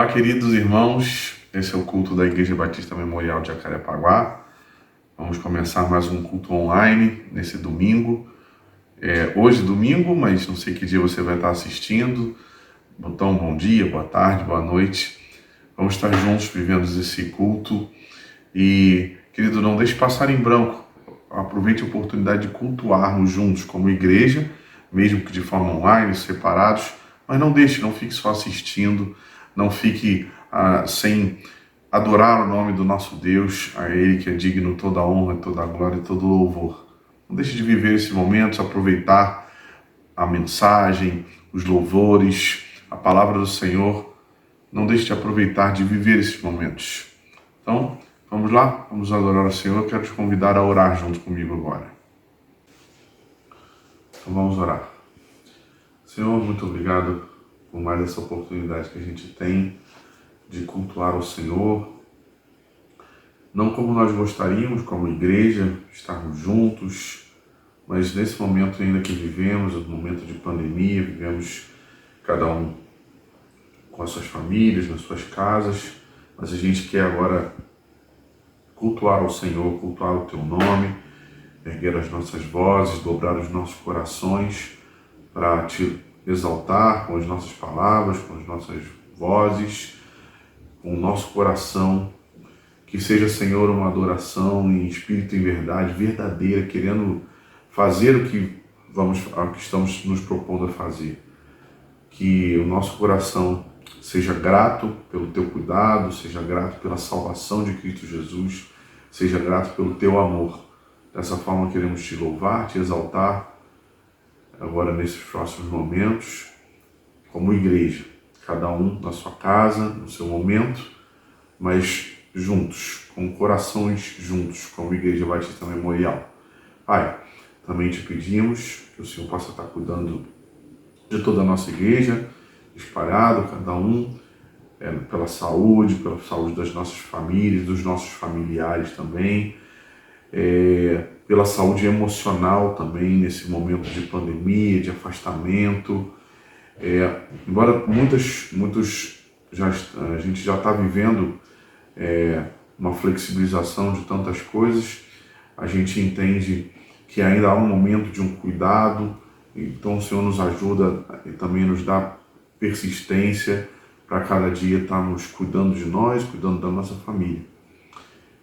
Olá, queridos irmãos, esse é o culto da Igreja Batista Memorial de Jacarepaguá. Vamos começar mais um culto online nesse domingo. Hoje é domingo, mas não sei que dia você vai estar assistindo. Então, bom dia, boa tarde, boa noite. Vamos estar juntos vivendo esse culto. E, querido, não deixe passar em branco. Aproveite a oportunidade de cultuarmos juntos como igreja, mesmo que de forma online, separados. Mas não fique só assistindo. Não fique sem adorar o nome do nosso Deus, a Ele que é digno toda a honra, toda a glória e todo o louvor. Não deixe de viver esses momentos, aproveitar a mensagem, os louvores, a palavra do Senhor. Não deixe de aproveitar, de viver esses momentos. Então, vamos lá? Vamos adorar o Senhor. Eu quero te convidar a orar junto comigo agora. Então vamos orar. Senhor, muito obrigado por mais essa oportunidade que a gente tem de cultuar o Senhor, não como nós gostaríamos, como igreja, estarmos juntos, mas nesse momento ainda que vivemos, no momento de pandemia, vivemos cada um com as suas famílias, nas suas casas, mas a gente quer agora cultuar o Senhor, cultuar o Teu nome, erguer as nossas vozes, dobrar os nossos corações para Te exaltar com as nossas palavras, com as nossas vozes, com o nosso coração, que seja, Senhor, uma adoração em espírito e em verdade, verdadeira, querendo fazer o que estamos nos propondo a fazer. Que o nosso coração seja grato pelo Teu cuidado, seja grato pela salvação de Cristo Jesus, seja grato pelo Teu amor. Dessa forma queremos Te louvar, Te exaltar, agora nesses próximos momentos, como igreja, cada um na sua casa, no seu momento, mas juntos, com corações juntos, como Igreja Batista Memorial. Pai, também Te pedimos que o Senhor possa estar cuidando de toda a nossa igreja, espalhado, cada um, pela saúde das nossas famílias, dos nossos familiares também, pela saúde emocional também, nesse momento de pandemia, de afastamento. Embora a gente já está vivendo uma flexibilização de tantas coisas, a gente entende que ainda há um momento de um cuidado, então o Senhor nos ajuda e também nos dá persistência para cada dia estarmos cuidando de nós, cuidando da nossa família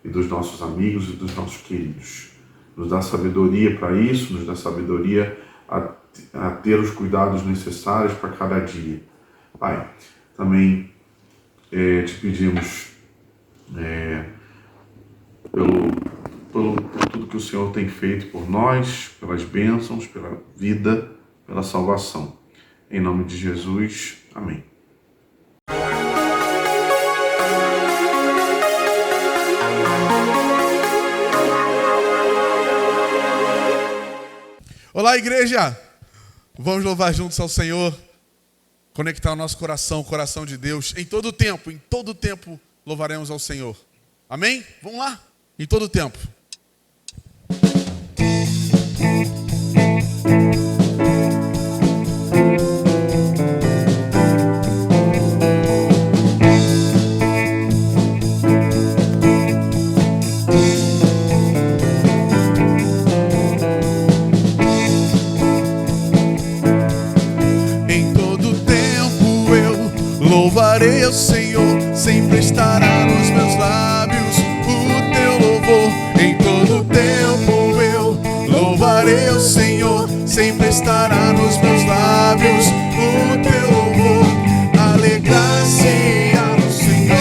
e dos nossos amigos e dos nossos queridos. Nos dá sabedoria para isso, nos dá sabedoria a ter os cuidados necessários para cada dia. Pai, também Te pedimos por tudo que o Senhor tem feito por nós, pelas bênçãos, pela vida, pela salvação. Em nome de Jesus, amém. Olá, igreja! Vamos louvar juntos ao Senhor, conectar o nosso coração, o coração de Deus. Em todo tempo louvaremos ao Senhor. Amém? Vamos lá? Em todo tempo. Louvarei ao Senhor, sempre estará nos meus lábios o Teu louvor. Em todo tempo eu louvarei ao Senhor, sempre estará nos meus lábios o Teu louvor. Alegrar-se ao Senhor,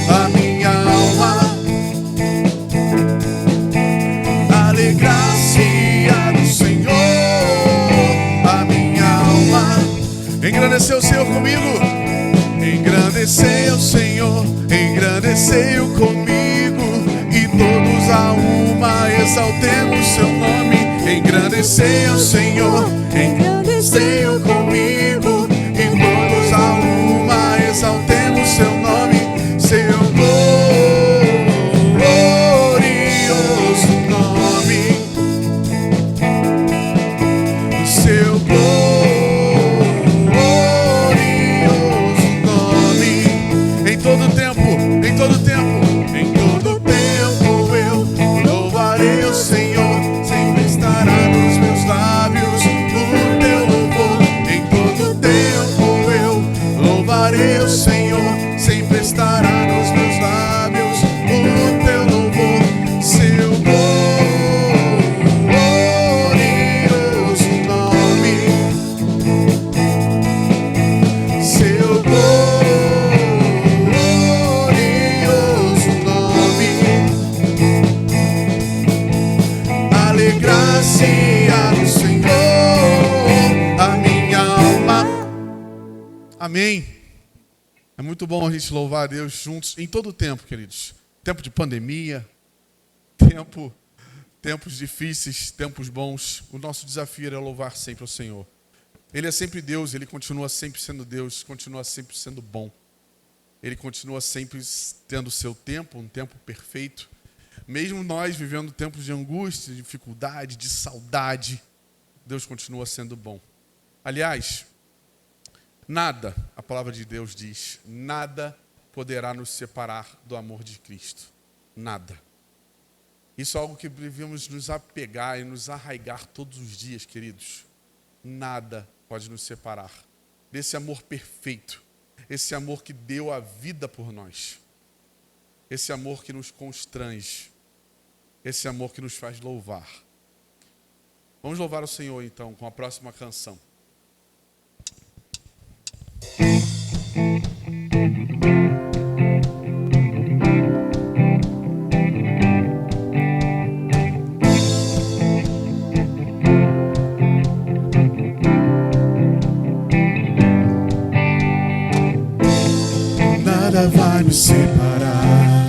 a minha alma. Alegrar-se ao Senhor, a minha alma. Engrandecer o Senhor comigo. Engrandecei o Senhor, engrandecei-o comigo, e todos a uma exaltemos seu nome. Engrandecei o Senhor, engrandecei-o comigo, e todos a uma exaltemos seu nome. Seu glorioso nome, seu glorioso nome. Amém. É muito bom a gente louvar a Deus juntos em todo o tempo, queridos. Tempo de pandemia, tempos difíceis, tempos bons. O nosso desafio é louvar sempre o Senhor. Ele é sempre Deus, Ele continua sempre sendo Deus, continua sempre sendo bom. Ele continua sempre tendo o seu tempo, um tempo perfeito. Mesmo nós vivendo tempos de angústia, de dificuldade, de saudade, Deus continua sendo bom. Aliás, nada, a palavra de Deus diz, nada poderá nos separar do amor de Cristo. Nada. Isso é algo que devemos nos apegar e nos arraigar todos os dias, queridos. Nada pode nos separar desse amor perfeito, esse amor que deu a vida por nós, esse amor que nos constrange, esse amor que nos faz louvar. Vamos louvar o Senhor então com a próxima canção. Nada vai me separar,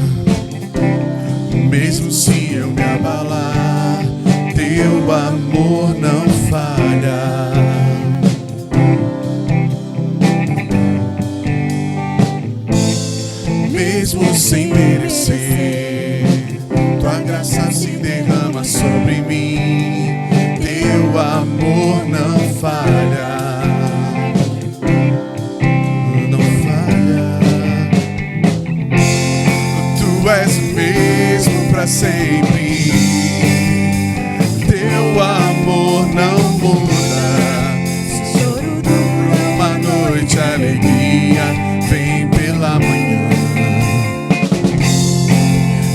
mesmo se eu me abalar, teu amor não falha. Mesmo sem merecer, tua graça se derrama sobre mim, teu amor não falha. Tu és o mesmo para sempre, teu amor não muda. Se choro dura uma noite, a alegria vem pela manhã.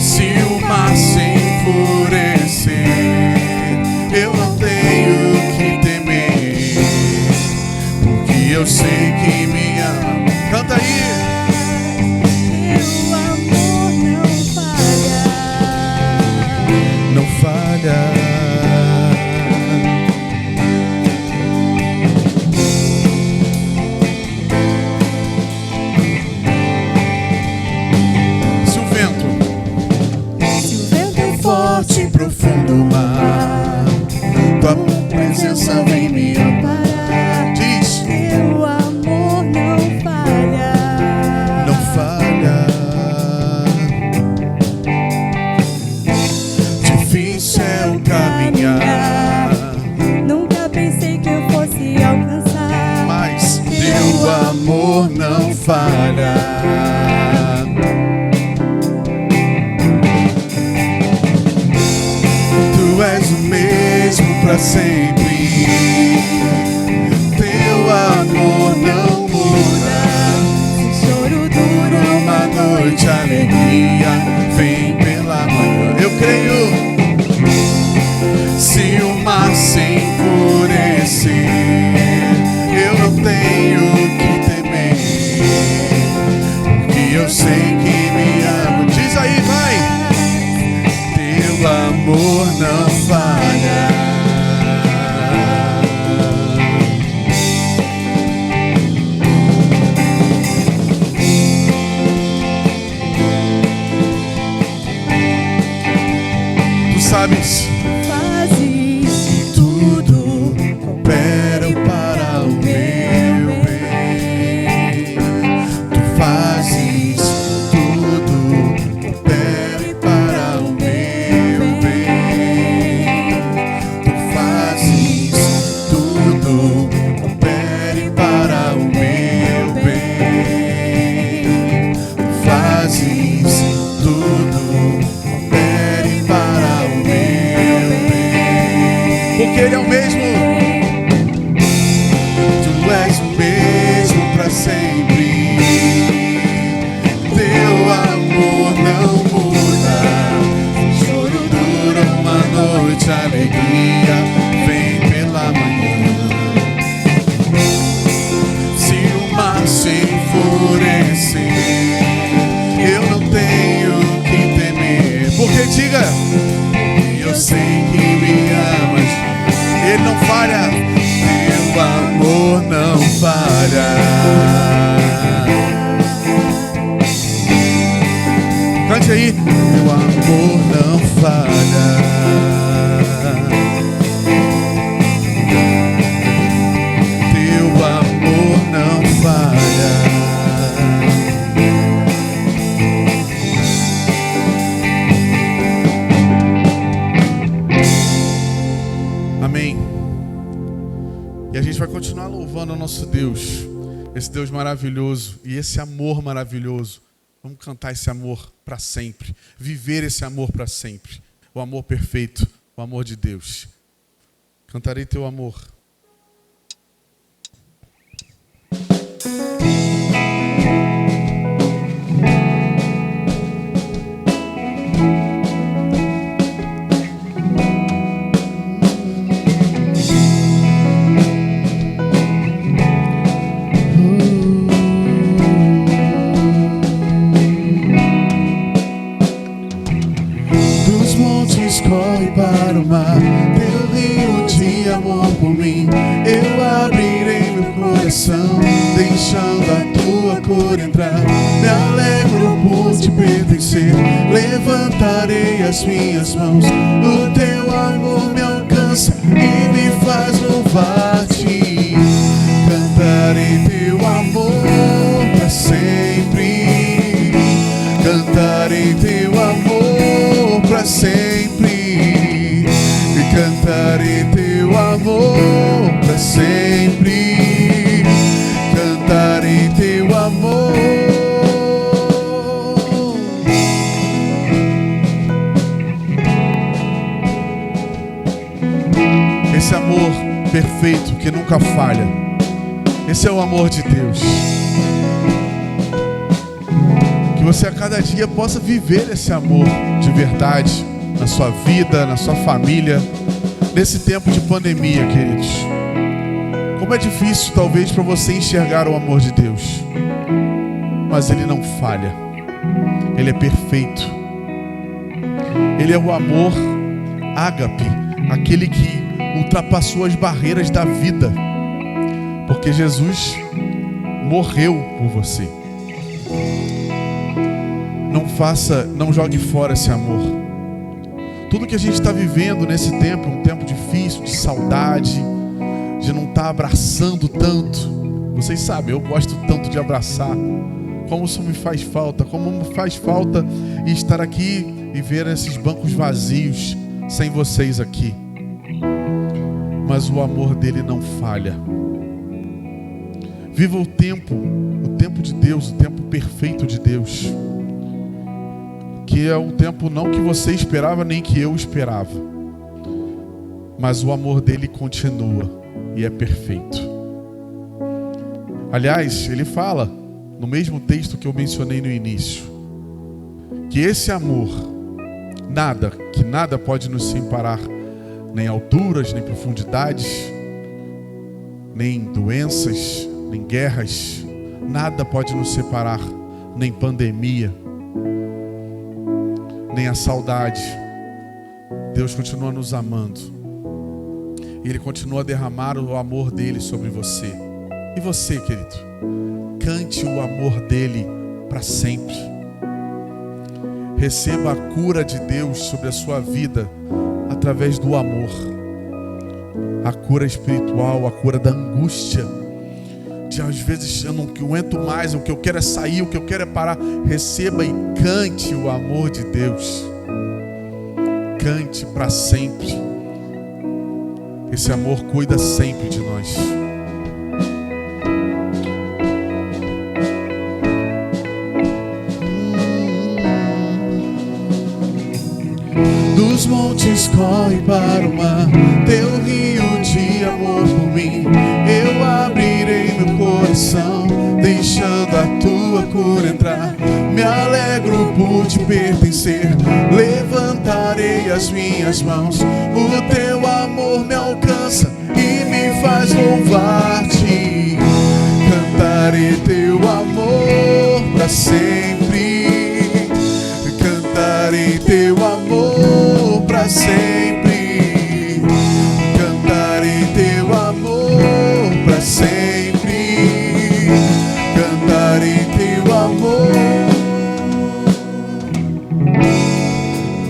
Se o mar se enfurecer, eu não tenho que temer, porque eu sei que me ama. Canta aí! Não falha. Se o vento é forte e profundo mar, tua presença vem me amparar. Diz: teu amor não falha. Não falha. Difícil é o caminhar, nunca pensei que eu fosse alcançar, mas teu amor não falha. Tu és o mesmo para sempre, teu amor não muda. Se choro dura uma noite, a alegria vem pela manhã. Eu creio. Se o mar se enfurecer, eu não tenho que temer, porque eu sei que me ama. Diz aí, vai! Teu amor não falha. Tu sabes, tudo coopera para o meu bem. Tu fazes tudo coopera para o meu bem. Tu fazes tudo coopera para o meu bem. Tu fazes tudo coopera para o meu bem. Porque Ele é o mesmo. Tu és o mesmo para sempre, teu amor não muda. Choro dura uma noite, a alegria vem pela manhã. Se o mar se enfurecer, eu não tenho que temer, porque diga, eu sei que me amas. Ele não falha, teu amor não falha. Amém. E a gente vai continuar louvando o nosso Deus, esse Deus maravilhoso e esse amor maravilhoso. Vamos cantar esse amor para sempre, viver esse amor para sempre, o amor perfeito, o amor de Deus. Cantarei teu amor. Corre para o mar, teu rio de amor por mim. Eu abrirei meu coração, deixando a tua cor entrar. Me alegro por te pertencer, levantarei as minhas mãos. O teu amor me alcança e me faz louvar-te. Cantarei teu amor para sempre. Cantarei teu amor para sempre. Cantarei teu amor para sempre. Cantarei teu amor. Esse amor perfeito que nunca falha. Esse é o amor de Deus. Que você a cada dia possa viver esse amor de verdade na sua vida, na sua família, nesse tempo de pandemia, queridos. Como é difícil talvez para você enxergar o amor de Deus, mas Ele não falha. Ele é perfeito. Ele é o amor ágape, aquele que ultrapassou as barreiras da vida, porque Jesus morreu por você. Não jogue fora esse amor. Tudo que a gente está vivendo nesse tempo, um tempo difícil, de saudade, de não estar abraçando tanto. Vocês sabem, eu gosto tanto de abraçar. Como isso me faz falta, como me faz falta estar aqui e ver esses bancos vazios, sem vocês aqui. Mas o amor dele não falha. Viva o tempo de Deus, o tempo perfeito de Deus. Que é um tempo não que você esperava, nem que eu esperava. Mas o amor dele continua e é perfeito. Aliás, ele fala, no mesmo texto que eu mencionei no início, que esse amor, nada pode nos separar, nem alturas, nem profundidades, nem doenças, nem guerras, nada pode nos separar, nem pandemia, nem a saudade. Deus continua nos amando. E Ele continua a derramar o amor dele sobre você. E você, querido, cante o amor dele para sempre. Receba a cura de Deus sobre a sua vida através do amor. A cura espiritual, a cura da angústia. De às vezes eu não aguento mais, o que eu quero é sair, o que eu quero é parar. Receba e cante o amor de Deus. Cante para sempre. Esse amor cuida sempre de nós. Dos montes corre para o mar, teu rio de amor por mim. Eu abrirei meu coração, deixando a tua cor entrar. Me alegro por te pertencer, levantarei as minhas mãos. O teu amor me alcança e me faz louvar-te. Cantarei teu amor para sempre. Cantarei teu amor para sempre. Cantarei teu amor para sempre. Cantarei teu amor.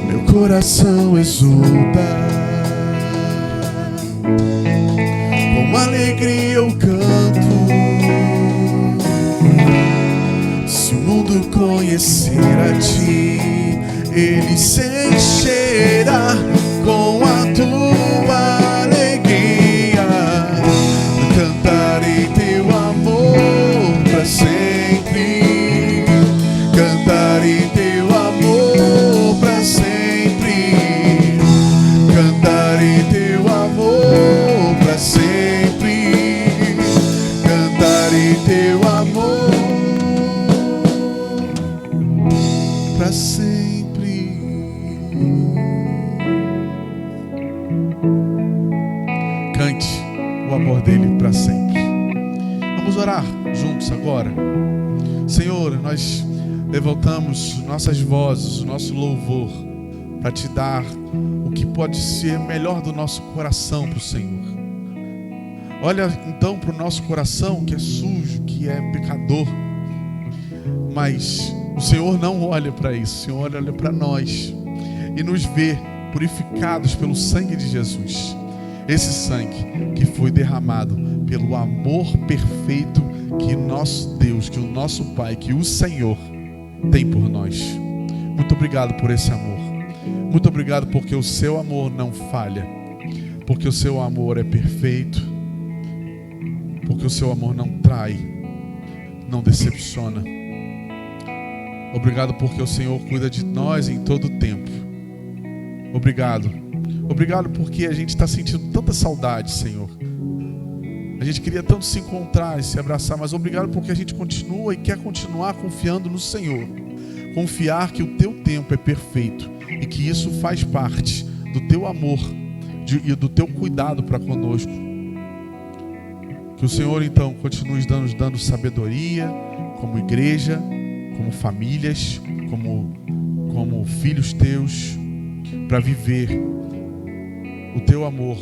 Meu coração exulta, com alegria eu canto. Se o mundo conhecer a ti, ele se encherá com a tua alegria. cante o amor dele para sempre. Vamos orar juntos agora. Senhor, nós levantamos nossas vozes, o nosso louvor, para te dar o que pode ser melhor do nosso coração para o Senhor. Olha então para o nosso coração que é sujo, que é pecador, mas o Senhor não olha para isso. O Senhor olha para nós e nos vê purificados pelo sangue de Jesus. Esse sangue que foi derramado pelo amor perfeito que nosso Deus, que o nosso Pai, que o Senhor tem por nós. Muito obrigado por esse amor. Muito obrigado porque o seu amor não falha, porque o seu amor é perfeito, porque o seu amor não trai, não decepciona. Obrigado porque o Senhor cuida de nós em todo o tempo. Obrigado. Obrigado porque a gente está sentindo tanta saudade, Senhor. A gente queria tanto se encontrar e se abraçar, mas obrigado porque a gente continua e quer continuar confiando no Senhor. Confiar que o teu tempo é perfeito e que isso faz parte do teu amor e do teu cuidado para conosco. Que o Senhor então continue nos dando sabedoria como igreja, como famílias, como filhos teus, para viver o teu amor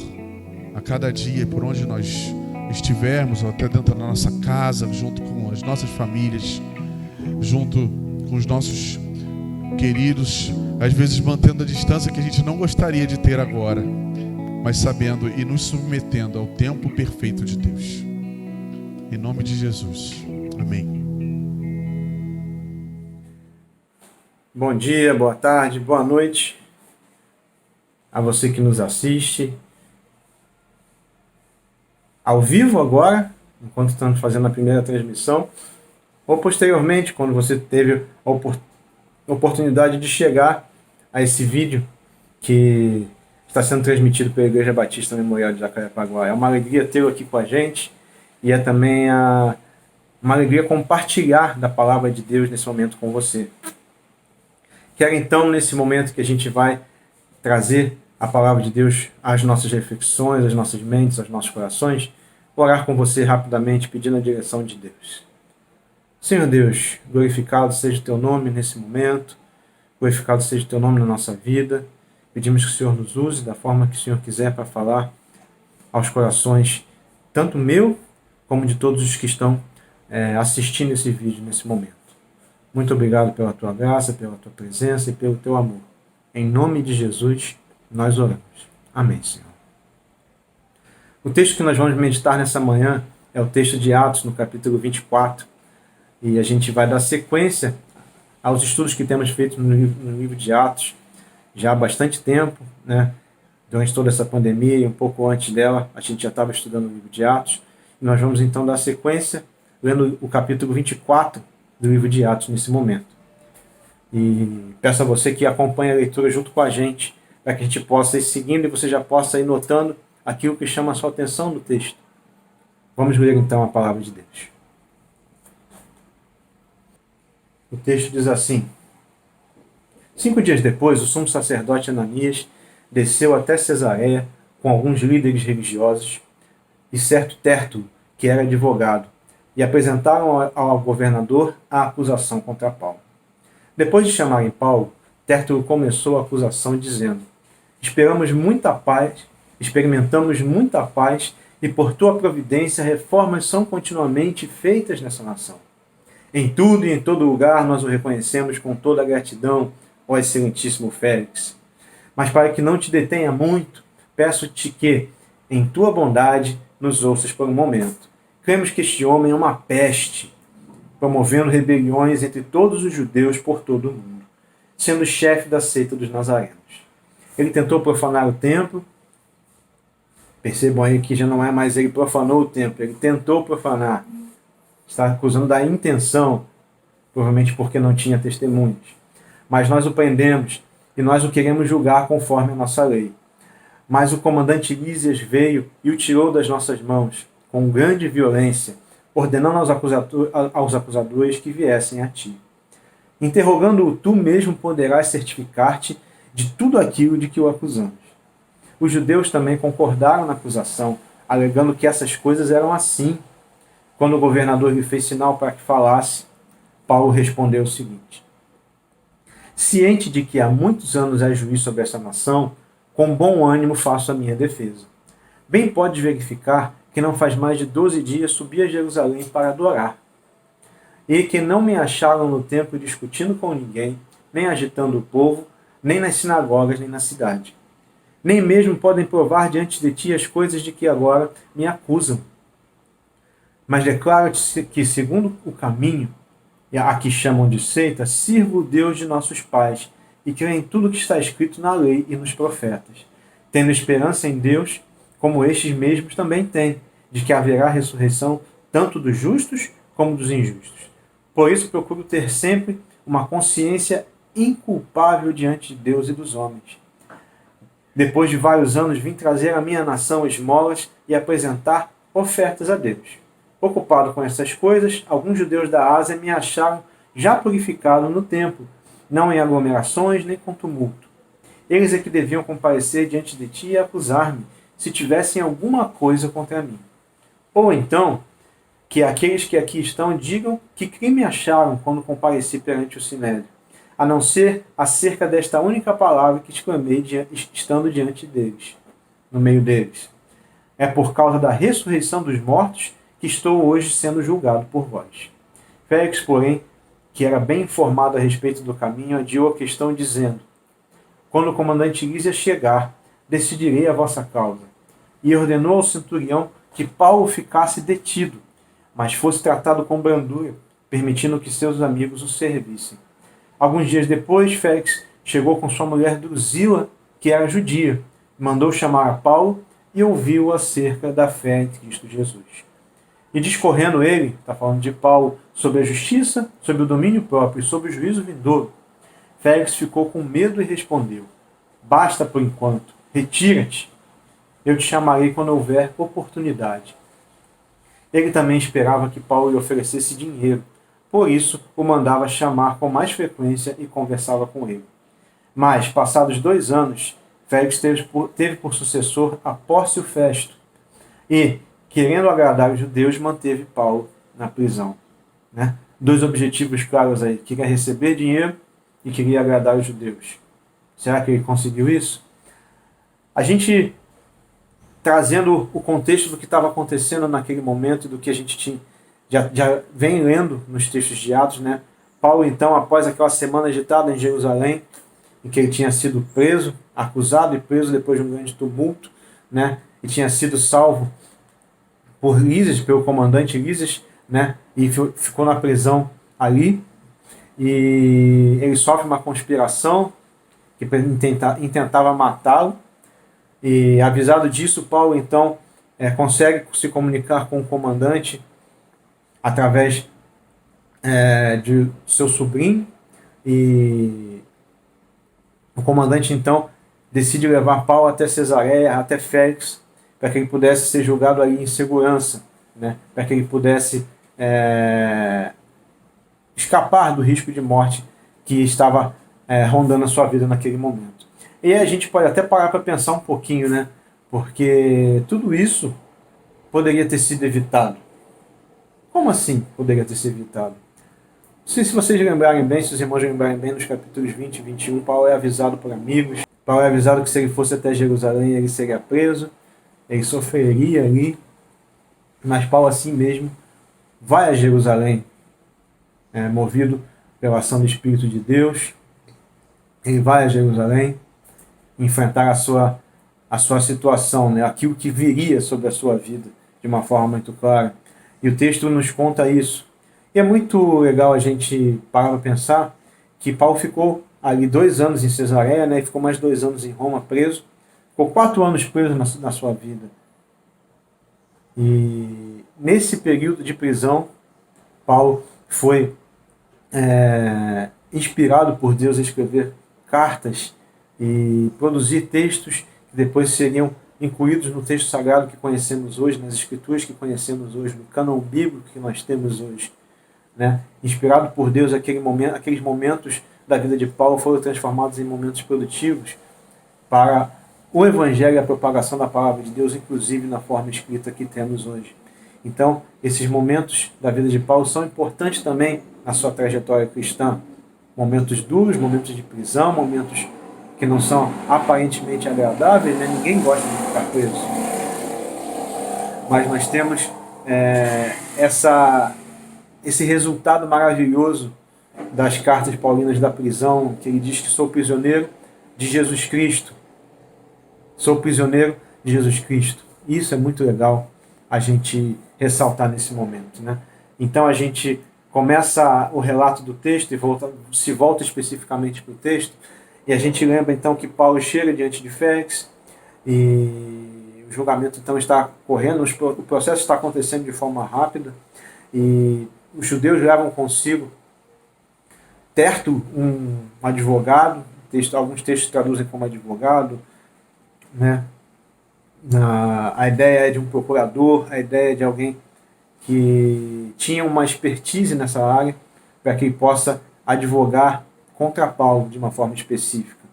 a cada dia, por onde nós estivermos, ou até dentro da nossa casa, junto com as nossas famílias, junto com os nossos queridos, às vezes mantendo a distância que a gente não gostaria de ter agora, mas sabendo e nos submetendo ao tempo perfeito de Deus. Em nome de Jesus. Amém. Bom dia, boa tarde, boa noite a você que nos assiste ao vivo agora, enquanto estamos fazendo a primeira transmissão, ou posteriormente, quando você teve a oportunidade de chegar a esse vídeo que está sendo transmitido pela Igreja Batista Memorial de Jacarepaguá. É uma alegria tê-lo aqui com a gente e é também uma alegria compartilhar da palavra de Deus nesse momento com você. Quero então, nesse momento que a gente vai trazer a palavra de Deus às nossas reflexões, às nossas mentes, aos nossos corações, orar com você rapidamente, pedindo a direção de Deus. Senhor Deus, glorificado seja o teu nome nesse momento, glorificado seja o teu nome na nossa vida. Pedimos que o Senhor nos use da forma que o Senhor quiser para falar aos corações, tanto meu como de todos os que estão assistindo esse vídeo nesse momento. Muito obrigado pela tua graça, pela tua presença e pelo teu amor. Em nome de Jesus, nós oramos. Amém, Senhor. O texto que nós vamos meditar nessa manhã é o texto de Atos, no capítulo 24. E a gente vai dar sequência aos estudos que temos feito no livro de Atos já há bastante tempo, né? Durante toda essa pandemia e um pouco antes dela, a gente já estava estudando o livro de Atos. E nós vamos então dar sequência lendo o capítulo 24 do livro de Atos nesse momento. E peço a você que acompanhe a leitura junto com a gente, para que a gente possa ir seguindo e você já possa ir notando aquilo que chama a sua atenção no texto. Vamos ler então a palavra de Deus. O texto diz assim: 5 dias depois, o sumo sacerdote Ananias desceu até Cesareia com alguns líderes religiosos e certo Tértulo, que era advogado, e apresentaram ao governador a acusação contra Paulo. Depois de chamarem Paulo, Tértulo começou a acusação dizendo: experimentamos muita paz e por tua providência reformas são continuamente feitas nessa nação. Em tudo e em todo lugar nós o reconhecemos com toda a gratidão, ó excelentíssimo Félix. Mas para que não te detenha muito, peço-te que, em tua bondade, nos ouças por um momento. Cremos que este homem é uma peste, promovendo rebeliões entre todos os judeus por todo o mundo, sendo chefe da seita dos nazarenos. Ele tentou profanar o templo. Percebam aí que já não é mais ele profanou o templo, ele tentou profanar. Está acusando da intenção, provavelmente porque não tinha testemunhas. Mas nós o prendemos e nós o queremos julgar conforme a nossa lei. Mas o comandante Lísias veio e o tirou das nossas mãos, com grande violência, ordenando aos acusadores que viessem a ti. Interrogando-o, tu mesmo poderás certificar-te de tudo aquilo de que o acusamos. Os judeus também concordaram na acusação, alegando que essas coisas eram assim. Quando o governador lhe fez sinal para que falasse, Paulo respondeu o seguinte: ciente de que há muitos anos é juiz sobre essa nação, com bom ânimo faço a minha defesa. Bem podes verificar que não faz mais de 12 dias subi a Jerusalém para adorar, e que não me acharam no templo discutindo com ninguém, nem agitando o povo, nem nas sinagogas, nem na cidade. Nem mesmo podem provar diante de ti as coisas de que agora me acusam. Mas declaro-te que, segundo o caminho, a que chamam de seita, sirvo o Deus de nossos pais, e creio em tudo que está escrito na lei e nos profetas, tendo esperança em Deus, como estes mesmos também têm, de que haverá ressurreição tanto dos justos como dos injustos. Por isso procuro ter sempre uma consciência inculpável diante de Deus e dos homens. Depois de vários anos vim trazer à minha nação esmolas e apresentar ofertas a Deus. Ocupado com essas coisas, alguns judeus da Ásia me acharam já purificado no templo, não em aglomerações nem com tumulto. Eles é que deviam comparecer diante de ti e acusar-me, se tivessem alguma coisa contra mim. Ou então, que aqueles que aqui estão digam que crime acharam quando compareci perante o Sinédrio, a não ser acerca desta única palavra que exclamei estando diante deles, no meio deles. É por causa da ressurreição dos mortos que estou hoje sendo julgado por vós. Félix, porém, que era bem informado a respeito do caminho, adiou a questão dizendo: quando o comandante Lísias chegar, decidirei a vossa causa. E ordenou ao centurião que Paulo ficasse detido, mas fosse tratado com brandura, permitindo que seus amigos o servissem. Alguns dias depois, Félix chegou com sua mulher Drusila, que era judia, mandou chamar a Paulo e ouviu acerca da fé em Cristo Jesus. E discorrendo ele, está falando de Paulo, sobre a justiça, sobre o domínio próprio e sobre o juízo vindouro, Félix ficou com medo e respondeu: basta por enquanto, retira-te. Eu te chamarei quando houver oportunidade. Ele também esperava que Paulo lhe oferecesse dinheiro, por isso o mandava chamar com mais frequência e conversava com ele. Mas, passados 2 anos, Félix teve por sucessor a Pórcio Festo e, querendo agradar os judeus, manteve Paulo na prisão. 2 objetivos claros aí: queria receber dinheiro e queria agradar os judeus. Será que ele conseguiu isso? A gente, trazendo o contexto do que estava acontecendo naquele momento e do que a gente já vem lendo nos textos de Atos, Paulo, então, após aquela semana agitada em Jerusalém, em que ele tinha sido preso, acusado e preso depois de um grande tumulto, e tinha sido salvo por Lísias, pelo comandante Lísias, e ficou na prisão ali, e ele sofre uma conspiração que intentava matá-lo, e avisado disso, Paulo então consegue se comunicar com o comandante através de seu sobrinho, e o comandante então decide levar Paulo até Cesareia, até Félix, para que ele pudesse ser julgado ali em segurança, para que ele pudesse escapar do risco de morte que estava rondando a sua vida naquele momento. E a gente pode até parar para pensar um pouquinho, porque tudo isso poderia ter sido evitado. Como assim poderia ter sido evitado? Não sei se vocês lembrarem bem, se os irmãos lembrarem bem, nos capítulos 20 e 21, Paulo é avisado por amigos, Paulo é avisado que se ele fosse até Jerusalém ele seria preso, ele sofreria ali, mas Paulo assim mesmo vai a Jerusalém, movido pela ação do Espírito de Deus. Ele vai a Jerusalém enfrentar a sua situação, aquilo que viria sobre a sua vida, de uma forma muito clara. E o texto nos conta isso. E é muito legal a gente parar para pensar que Paulo ficou ali 2 anos em Cesareia, e ficou mais 2 anos em Roma preso. Ficou 4 anos preso na sua vida. E nesse período de prisão, Paulo foi inspirado por Deus a escrever cartas e produzir textos que depois seriam incluídos no texto sagrado que conhecemos hoje, nas escrituras que conhecemos hoje, no cânon bíblico que nós temos hoje. Inspirado por Deus, aqueles momentos da vida de Paulo foram transformados em momentos produtivos para o Evangelho e a propagação da palavra de Deus, inclusive na forma escrita que temos hoje. Então, esses momentos da vida de Paulo são importantes também na sua trajetória cristã. Momentos duros, momentos de prisão, momentos que não são aparentemente agradáveis, né? Ninguém gosta de ficar preso. Mas nós temos esse resultado maravilhoso das cartas paulinas da prisão, que ele diz que sou prisioneiro de Jesus Cristo. Sou prisioneiro de Jesus Cristo. Isso é muito legal a gente ressaltar nesse momento, né? Então a gente começa o relato do texto e se volta especificamente para o texto, e a gente lembra então que Paulo chega diante de Félix e o julgamento então está correndo, o processo está acontecendo de forma rápida, e os judeus levam consigo Terto, um advogado, alguns textos traduzem como advogado, né? A ideia é de um procurador, a ideia é de alguém que tinha uma expertise nessa área para que ele possa advogar contra Paulo de uma forma específica.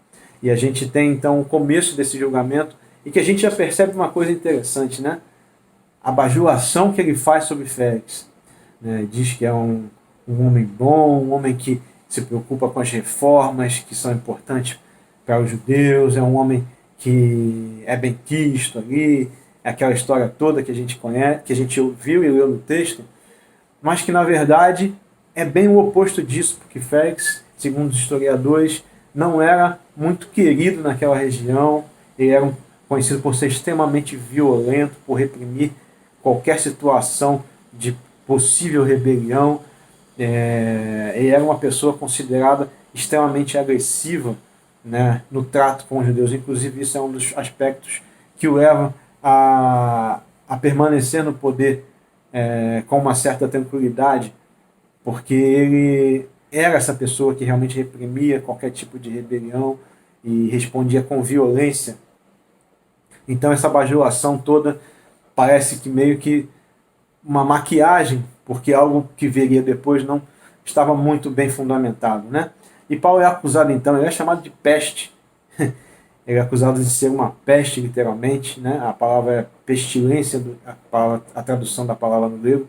E a gente tem então o começo desse julgamento e que a gente já percebe uma coisa interessante, né? A bajulação que ele faz sobre Félix, né? Diz que é um homem bom, um homem que se preocupa com as reformas que são importantes para os judeus, é um homem que é bem quisto ali, é aquela história toda que a gente conhece, que a gente ouviu e leu no texto, mas que na verdade é bem o oposto disso, porque Félix, segundo os historiadores, não era muito querido naquela região, ele era conhecido por ser extremamente violento, por reprimir qualquer situação de possível rebelião. Ele era uma pessoa considerada extremamente agressiva, né, no trato com os judeus. Inclusive isso é um dos aspectos que o levam a permanecer no poder com uma certa tranquilidade, porque ele era essa pessoa que realmente reprimia qualquer tipo de rebelião e respondia com violência. Então essa bajulação toda parece que meio que uma maquiagem, porque algo que viria depois não estava muito bem fundamentado, né? E Paulo é acusado então, ele é chamado de peste. Ele é acusado de ser uma peste, literalmente, né? A palavra é pestilência, a tradução da palavra no grego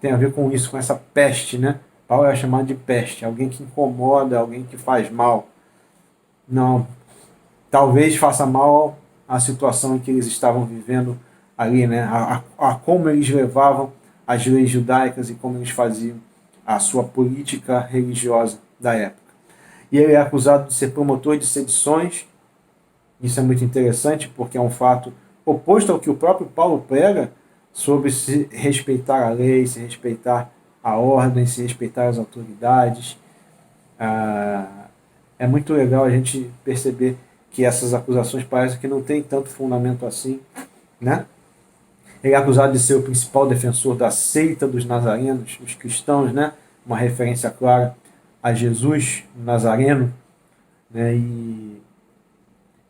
tem a ver com isso, com essa peste, né? Paulo é chamado de peste, alguém que incomoda, alguém que faz mal. Não, talvez faça mal à situação em que eles estavam vivendo ali, né? A como eles levavam as leis judaicas e como eles faziam a sua política religiosa da época. E ele é acusado de ser promotor de sedições. Isso é muito interessante, porque é um fato oposto ao que o próprio Paulo prega sobre se respeitar a lei, se respeitar a ordem, se respeitar as autoridades. É muito legal a gente perceber que essas acusações parecem que não têm tanto fundamento assim, né? Ele é acusado de ser o principal defensor da seita dos nazarenos, os cristãos, né? Uma referência clara a Jesus Nazareno, né?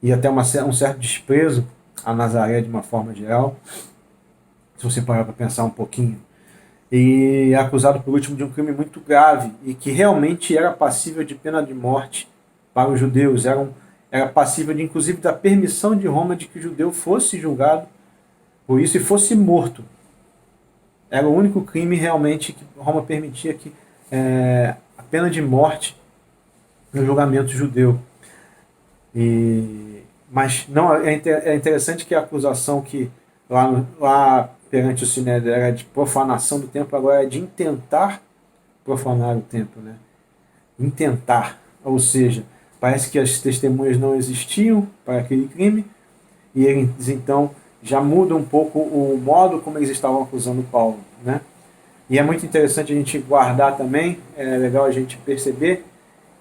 E até um certo desprezo a Nazaré de uma forma geral, se você parar para pensar um pouquinho. E é acusado, por último, de um crime muito grave e que realmente era passível de pena de morte para os judeus. Era passível, inclusive, da permissão de Roma de que o judeu fosse julgado por isso e fosse morto. Era o único crime realmente que Roma permitia, que a pena de morte no julgamento judeu. Mas não, é interessante que a acusação que lá perante o Sinédrio era de profanação do templo, agora é de intentar profanar o templo, né? Intentar, ou seja, parece que as testemunhas não existiam para aquele crime, e eles então já mudam um pouco o modo como eles estavam acusando Paulo, né? E é muito interessante a gente guardar também, é legal a gente perceber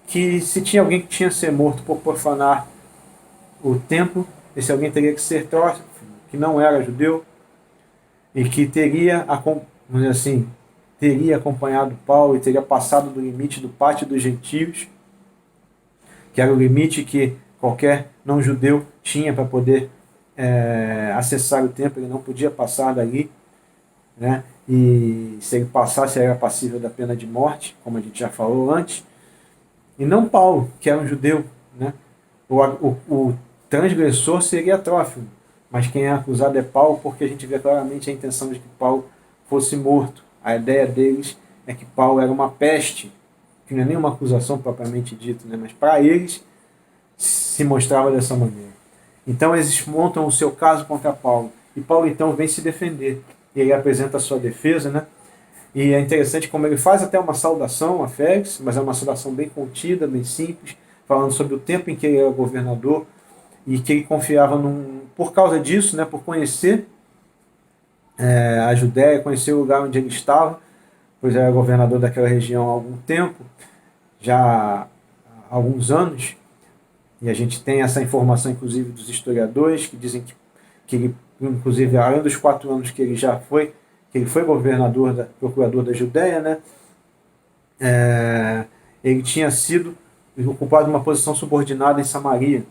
que se tinha alguém que tinha que ser morto por profanar o templo, esse alguém teria que ser trófimo, que não era judeu, e que teria, vamos dizer assim, teria acompanhado Paulo e teria passado do limite do pátio dos gentios, que era o limite que qualquer não-judeu tinha para poder acessar o templo. Ele não podia passar dali, né? E se ele passasse, era passível da pena de morte, como a gente já falou antes. E não Paulo, que era um judeu, né? transgressor seria Trófimo, mas quem é acusado é Paulo, porque a gente vê claramente a intenção de que Paulo fosse morto. A ideia deles é que Paulo era uma peste, que não é nem uma acusação propriamente dita, né? Mas para eles se mostrava dessa maneira. Então eles montam o seu caso contra Paulo, e Paulo então vem se defender, e ele apresenta a sua defesa, né? E é interessante como ele faz até uma saudação a Félix, mas é uma saudação bem contida, bem simples, falando sobre o tempo em que ele era governador, e que ele confiava por causa disso, né, por conhecer a Judéia, conhecer o lugar onde ele estava, pois era governador daquela região há algum tempo, já há alguns anos, e a gente tem essa informação, inclusive, dos historiadores, que dizem que ele, inclusive, além dos 4 anos que ele já foi, que ele foi procurador da Judéia, né, ele tinha sido ocupado uma posição subordinada em Samaria.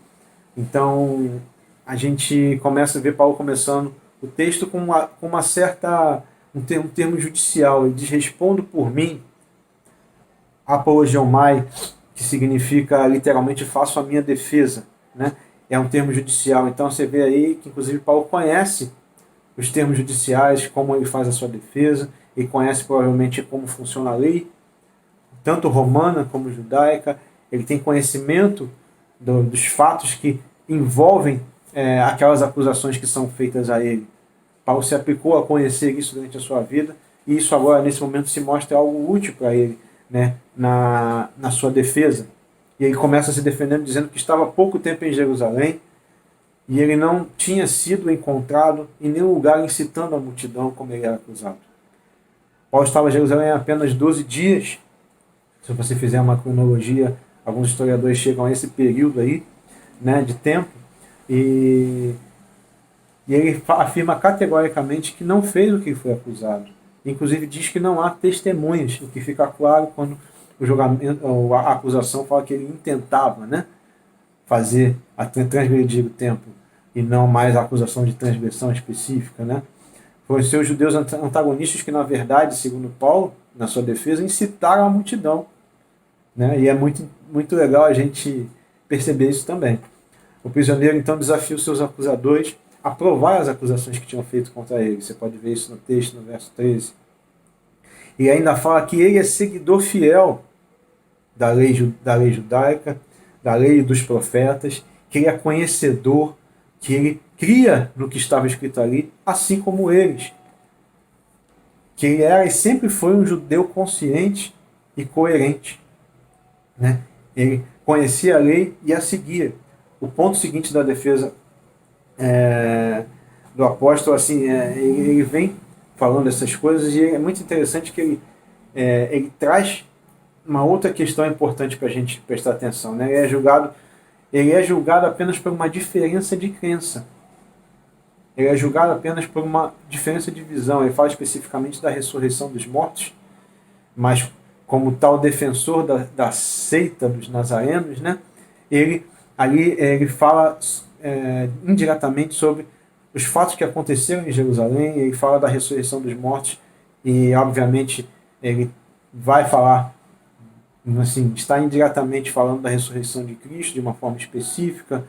Então, a gente começa a ver Paulo começando o texto com uma certa, um termo judicial. Ele diz: respondo por mim, apologiomai, que significa literalmente faço a minha defesa, né? É um termo judicial. Então você vê aí que inclusive Paulo conhece os termos judiciais, como ele faz a sua defesa, ele conhece provavelmente como funciona a lei, tanto romana como judaica, ele tem conhecimento dos fatos que envolvem aquelas acusações que são feitas a ele. Paulo se aplicou a conhecer isso durante a sua vida, e isso agora, nesse momento, se mostra algo útil para ele, né, na sua defesa. E ele começa se defendendo, dizendo que estava há pouco tempo em Jerusalém, e ele não tinha sido encontrado em nenhum lugar incitando a multidão como ele era acusado. Paulo estava em Jerusalém há apenas 12 dias. Se você fizer uma cronologia, alguns historiadores chegam a esse período aí, né, de tempo, e ele afirma categoricamente que não fez o que foi acusado. Inclusive diz que não há testemunhas, o que fica claro quando o julgamento, a acusação fala que ele intentava, né, transgredir o tempo, e não mais a acusação de transgressão específica, né? Foram os seus judeus antagonistas que, na verdade, segundo Paulo, na sua defesa, incitaram a multidão, né? E é muito, muito legal a gente perceber isso também. O prisioneiro, então, desafia os seus acusadores a provar as acusações que tinham feito contra ele. Você pode ver isso no texto, no verso 13. E ainda fala que ele é seguidor fiel da lei judaica, da lei dos profetas, que ele é conhecedor, que ele cria no que estava escrito ali, assim como eles. Que ele era e sempre foi um judeu consciente e coerente, né? Ele conhecia a lei e a seguia. O ponto seguinte da defesa do apóstolo, assim, ele vem falando essas coisas, e é muito interessante que ele traz uma outra questão importante para a gente prestar atenção, né? Ele é julgado apenas por uma diferença de crença. Ele é julgado apenas por uma diferença de visão. Ele fala especificamente da ressurreição dos mortos, mas como tal defensor da seita dos nazarenos, né? Ele fala indiretamente sobre os fatos que aconteceram em Jerusalém. Ele fala da ressurreição dos mortos, e obviamente ele vai falar, assim, está indiretamente falando da ressurreição de Cristo de uma forma específica,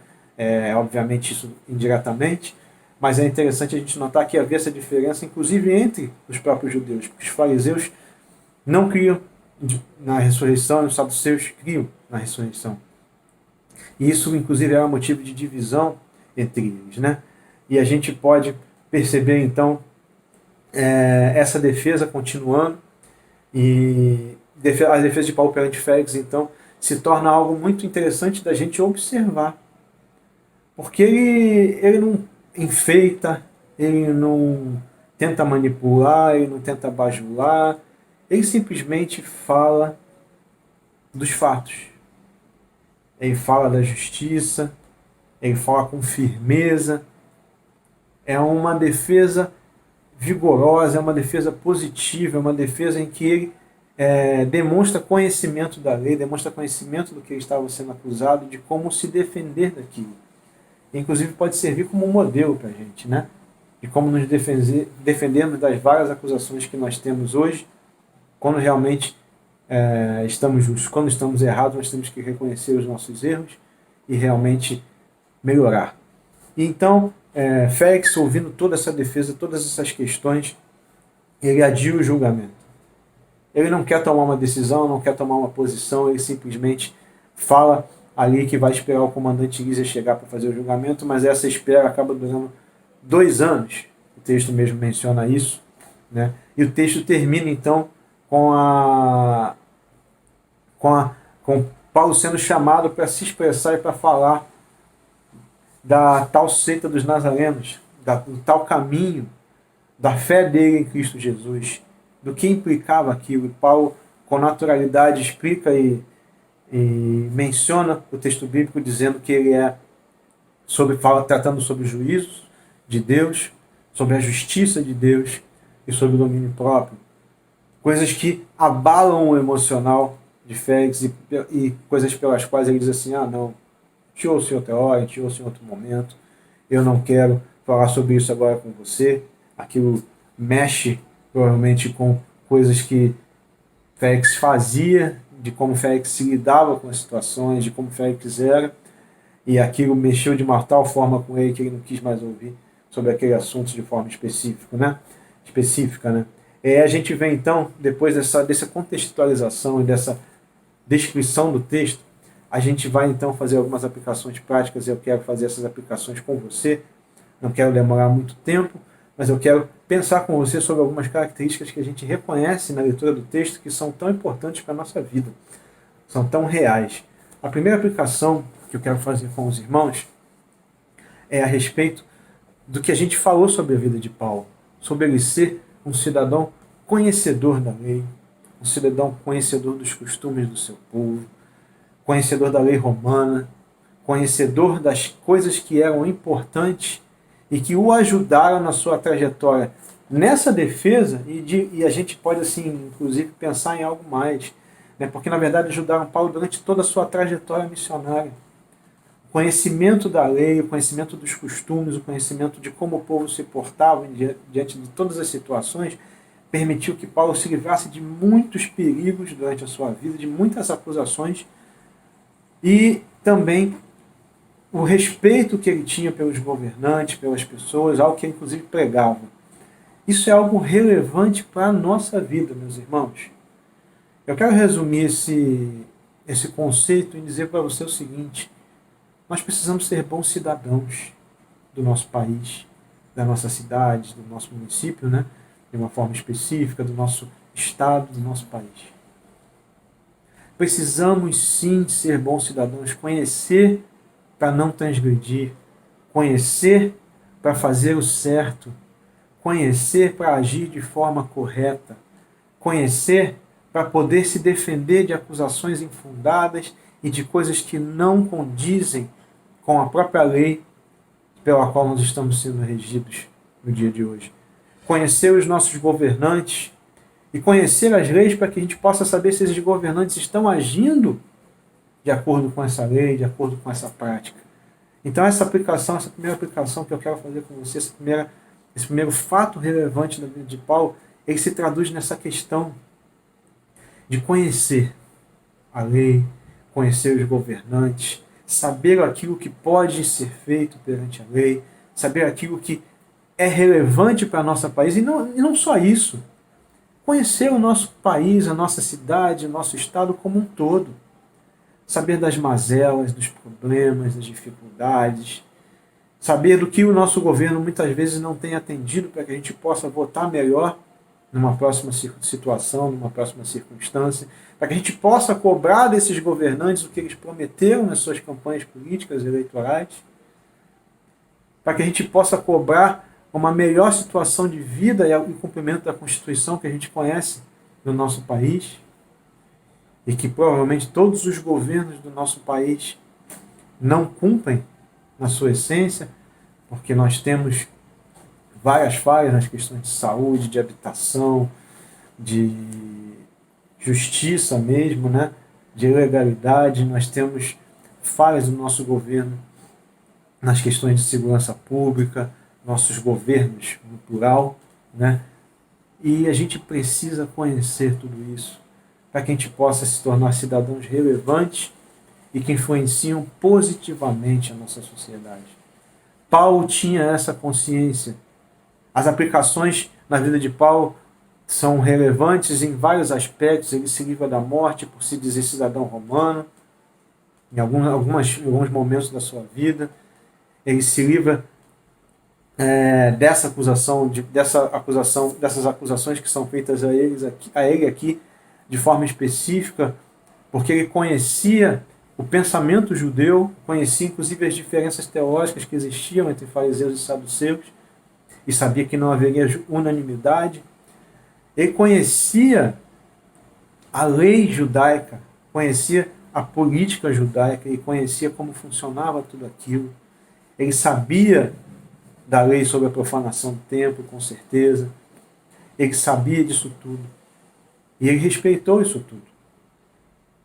obviamente isso indiretamente, mas é interessante a gente notar que havia essa diferença, inclusive entre os próprios judeus, porque os fariseus não criam na ressurreição, e os saduceus criam na ressurreição. E isso, inclusive, era motivo de divisão entre eles, né? E a gente pode perceber, então, essa defesa continuando, e a defesa de Paulo perante Félix, então, se torna algo muito interessante da gente observar. Porque ele não enfeita, ele não tenta manipular, ele não tenta bajular, ele simplesmente fala dos fatos. Ele fala da justiça, ele fala com firmeza. É uma defesa vigorosa, é uma defesa positiva, é uma defesa em que ele demonstra conhecimento da lei, demonstra conhecimento do que ele estava sendo acusado, de como se defender daquilo. Inclusive pode servir como um modelo para a gente, né? De como nos defendermos das várias acusações que nós temos hoje. Quando realmente estamos justos, quando estamos errados, nós temos que reconhecer os nossos erros e realmente melhorar. E então, Félix, ouvindo toda essa defesa, todas essas questões, ele adia o julgamento. Ele não quer tomar uma decisão, não quer tomar uma posição, ele simplesmente fala ali que vai esperar o comandante Lísia chegar para fazer o julgamento, mas essa espera acaba durando 2 anos. O texto mesmo menciona isso, né? E o texto termina então com Paulo sendo chamado para se expressar e para falar da tal seita dos nazarenos, do tal caminho, da fé dele em Cristo Jesus, do que implicava aquilo. E Paulo, com naturalidade, explica e menciona o texto bíblico dizendo que ele tratando sobre os juízos de Deus, sobre a justiça de Deus e sobre o domínio próprio. Coisas que abalam o emocional de Félix e coisas pelas quais ele diz assim, não, te ouço em outra hora, te ouço em outro momento, eu não quero falar sobre isso agora com você. Aquilo mexe provavelmente com coisas que Félix fazia, de como Félix se lidava com as situações, de como Félix era, e aquilo mexeu de uma tal forma com ele que ele não quis mais ouvir sobre aquele assunto de forma específica, né? A gente vê então, depois dessa contextualização e dessa descrição do texto, a gente vai então fazer algumas aplicações práticas, e eu quero fazer essas aplicações com você, não quero demorar muito tempo, mas eu quero pensar com você sobre algumas características que a gente reconhece na leitura do texto que são tão importantes para a nossa vida, são tão reais. A primeira aplicação que eu quero fazer com os irmãos é a respeito do que a gente falou sobre a vida de Paulo, sobre ele ser um cidadão conhecedor da lei, um cidadão conhecedor dos costumes do seu povo, conhecedor da lei romana, conhecedor das coisas que eram importantes e que o ajudaram na sua trajetória nessa defesa, e a gente pode, assim, inclusive, pensar em algo mais, né? Porque, na verdade, ajudaram Paulo durante toda a sua trajetória missionária. O conhecimento da lei, o conhecimento dos costumes, o conhecimento de como o povo se portava diante de todas as situações, permitiu que Paulo se livrasse de muitos perigos durante a sua vida, de muitas acusações, e também o respeito que ele tinha pelos governantes, pelas pessoas, algo que ele inclusive pregava. Isso é algo relevante para a nossa vida, meus irmãos. Eu quero resumir esse conceito e dizer para você o seguinte: nós precisamos ser bons cidadãos do nosso país, da nossa cidade, do nosso município, né? De uma forma específica, do nosso estado, do nosso país. Precisamos sim ser bons cidadãos, conhecer para não transgredir, conhecer para fazer o certo, conhecer para agir de forma correta, conhecer para poder se defender de acusações infundadas e de coisas que não condizem com a própria lei pela qual nós estamos sendo regidos no dia de hoje. Conhecer os nossos governantes e conhecer as leis para que a gente possa saber se esses governantes estão agindo de acordo com essa lei, de acordo com essa prática. Então essa primeira aplicação que eu quero fazer com você, esse primeiro fato relevante da vida de Paulo, ele se traduz nessa questão de conhecer a lei, conhecer os governantes, saber aquilo que pode ser feito perante a lei, saber aquilo que é relevante para o nosso país, e não só isso, conhecer o nosso país, a nossa cidade, o nosso estado como um todo, saber das mazelas, dos problemas, das dificuldades, saber do que o nosso governo muitas vezes não tem atendido para que a gente possa votar melhor numa próxima situação, numa próxima circunstância, para que a gente possa cobrar desses governantes o que eles prometeram nas suas campanhas políticas eleitorais, para que a gente possa cobrar uma melhor situação de vida e o cumprimento da Constituição que a gente conhece no nosso país, e que provavelmente todos os governos do nosso país não cumprem na sua essência, porque nós temos várias falhas nas questões de saúde, de habitação, de justiça mesmo, né? De legalidade. Nós temos falhas no nosso governo nas questões de segurança pública, nossos governos no plural, né? E a gente precisa conhecer tudo isso para que a gente possa se tornar cidadãos relevantes e que influenciam positivamente a nossa sociedade. Paulo tinha essa consciência. As aplicações na vida de Paulo são relevantes em vários aspectos. Ele se livra da morte por se dizer cidadão romano, em alguns momentos da sua vida. Ele se livra dessas acusações que são feitas a ele aqui de forma específica, porque ele conhecia o pensamento judeu, conhecia inclusive as diferenças teológicas que existiam entre fariseus e saduceus, e sabia que não haveria unanimidade. Ele conhecia a lei judaica, conhecia a política judaica, ele conhecia como funcionava tudo aquilo. Ele sabia da lei sobre a profanação do templo, com certeza. Ele sabia disso tudo. E ele respeitou isso tudo.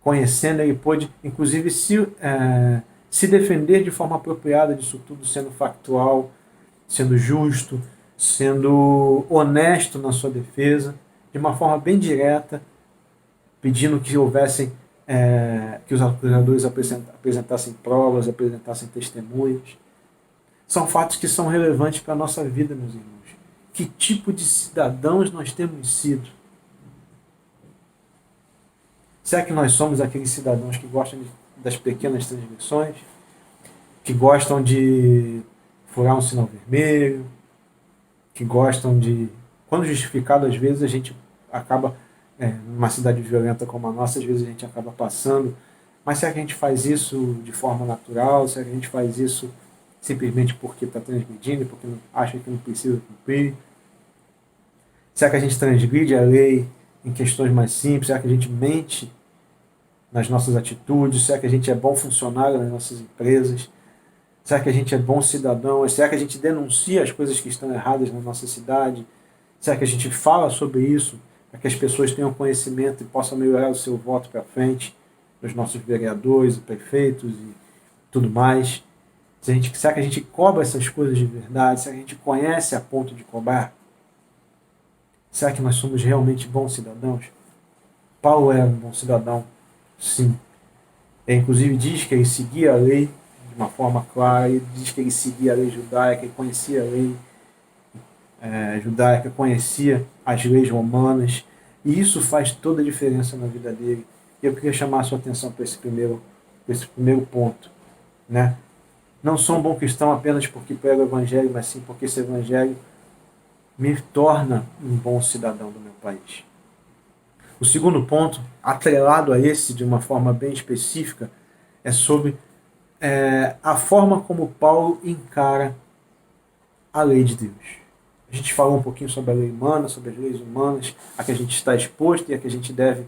Conhecendo, ele pôde, inclusive, se defender de forma apropriada disso tudo, sendo factual, sendo justo, sendo honesto na sua defesa, de uma forma bem direta, pedindo que que os acusadores apresentassem provas, apresentassem testemunhos. São fatos que são relevantes para a nossa vida, meus irmãos. Que tipo de cidadãos nós temos sido? Será que nós somos aqueles cidadãos que gostam das pequenas transgressões? Que gostam de furar um sinal vermelho? Que gostam de... Quando justificado, às vezes a gente acaba... numa cidade violenta como a nossa, às vezes a gente acaba passando. Mas será que a gente faz isso de forma natural? Será que a gente faz isso simplesmente porque está transgredindo, porque acha que não precisa cumprir? Será que a gente transgride a lei em questões mais simples? Será que a gente mente nas nossas atitudes? Será que a gente é bom funcionário nas nossas empresas? Será que a gente é bom cidadão? Será que a gente denuncia as coisas que estão erradas na nossa cidade? Será que a gente fala sobre isso para que as pessoas tenham conhecimento e possam melhorar o seu voto para frente, dos nossos vereadores, prefeitos e tudo mais? Será que a gente cobra essas coisas de verdade? Será que a gente conhece a ponto de cobrar? Será que nós somos realmente bons cidadãos? Paulo era um bom cidadão, sim. Ele, inclusive, diz que ele seguia a lei de uma forma clara, ele diz que ele seguia a lei judaica, ele conhecia a lei judaica, conhecia as leis romanas, e isso faz toda a diferença na vida dele. Eu queria chamar a sua atenção para esse primeiro ponto, né? Não sou um bom cristão apenas porque prego o evangelho, mas sim porque esse evangelho me torna um bom cidadão do meu país. O segundo ponto, atrelado a esse de uma forma bem específica, é sobre a forma como Paulo encara a lei de Deus. A gente falou um pouquinho sobre a lei humana, sobre as leis humanas, a que a gente está exposto e a que a gente deve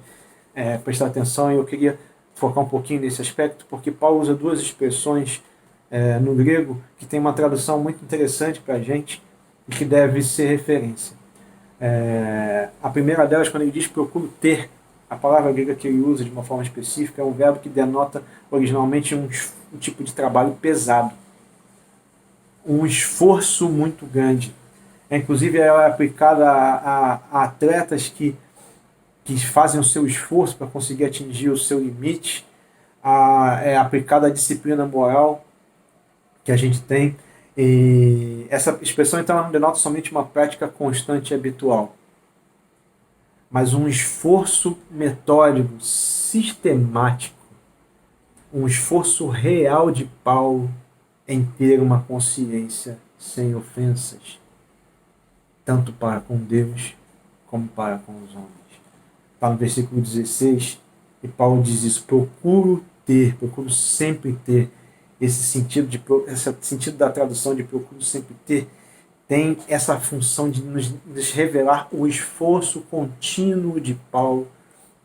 prestar atenção, e eu queria focar um pouquinho nesse aspecto, porque Paulo usa duas expressões no grego que tem uma tradução muito interessante para a gente e que deve ser referência. A primeira delas, quando ele diz procuro ter, a palavra grega que ele usa de uma forma específica é um verbo que denota originalmente um tipo de trabalho pesado, um esforço muito grande. Inclusive ela é aplicada a atletas que fazem o seu esforço para conseguir atingir o seu limite, é aplicada à disciplina moral que a gente tem. E essa expressão então não denota somente uma prática constante e habitual, mas um esforço metódico, sistemático, um esforço real de Paulo em ter uma consciência sem ofensas, tanto para com Deus como para com os homens. Está no versículo 16, e Paulo diz isso: procuro sempre ter. Esse sentido da tradução de procuro sempre ter tem essa função de nos revelar o esforço contínuo de Paulo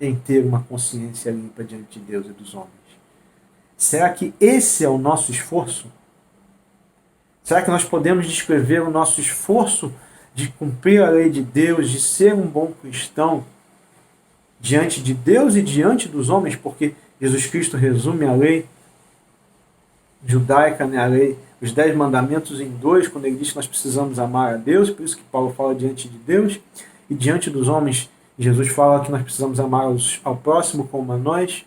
em ter uma consciência limpa diante de Deus e dos homens. Será que esse é o nosso esforço? Será que nós podemos descrever o nosso esforço de cumprir a lei de Deus, de ser um bom cristão diante de Deus e diante dos homens? Porque Jesus Cristo resume a lei judaica, né, a lei, os 10 mandamentos em 2, quando ele diz que nós precisamos amar a Deus, por isso que Paulo fala diante de Deus, e diante dos homens, Jesus fala que nós precisamos amar ao próximo como a nós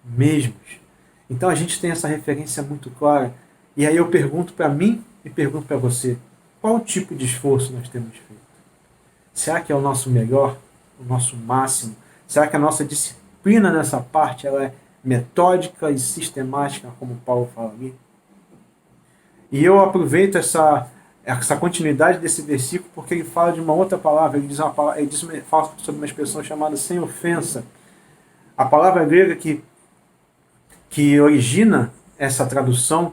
mesmos. Então a gente tem essa referência muito clara. E aí eu pergunto para mim e pergunto para você, qual tipo de esforço nós temos feito? Será que é o nosso melhor, o nosso máximo? Será que a nossa disciplina nessa parte ela é metódica e sistemática, como Paulo fala ali? E eu aproveito essa continuidade desse versículo porque ele fala de uma outra palavra. Ele fala sobre uma expressão chamada sem ofensa. A palavra grega que origina essa tradução,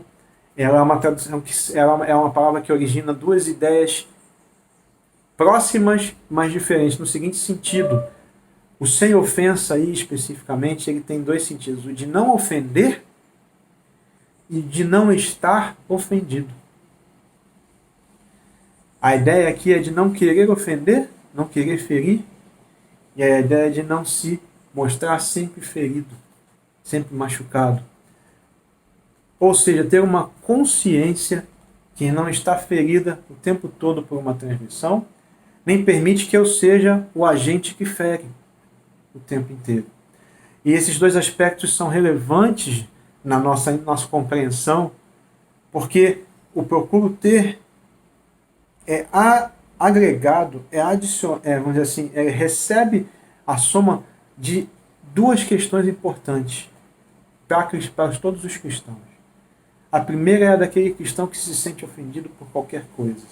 ela é uma tradução ela é uma palavra que origina duas ideias próximas, mas diferentes, no seguinte sentido. O sem ofensa aí, especificamente, ele tem dois sentidos. O de não ofender e de não estar ofendido. A ideia aqui é de não querer ofender, não querer ferir, e a ideia é de não se mostrar sempre ferido, sempre machucado. Ou seja, ter uma consciência que não está ferida o tempo todo por uma transmissão, nem permite que eu seja o agente que fere o tempo inteiro. E esses dois aspectos são relevantes na nossa compreensão, porque o procuro ter é agregado, vamos dizer assim, recebe a soma de duas questões importantes para todos os cristãos. A primeira é a daquele cristão que se sente ofendido por qualquer coisa,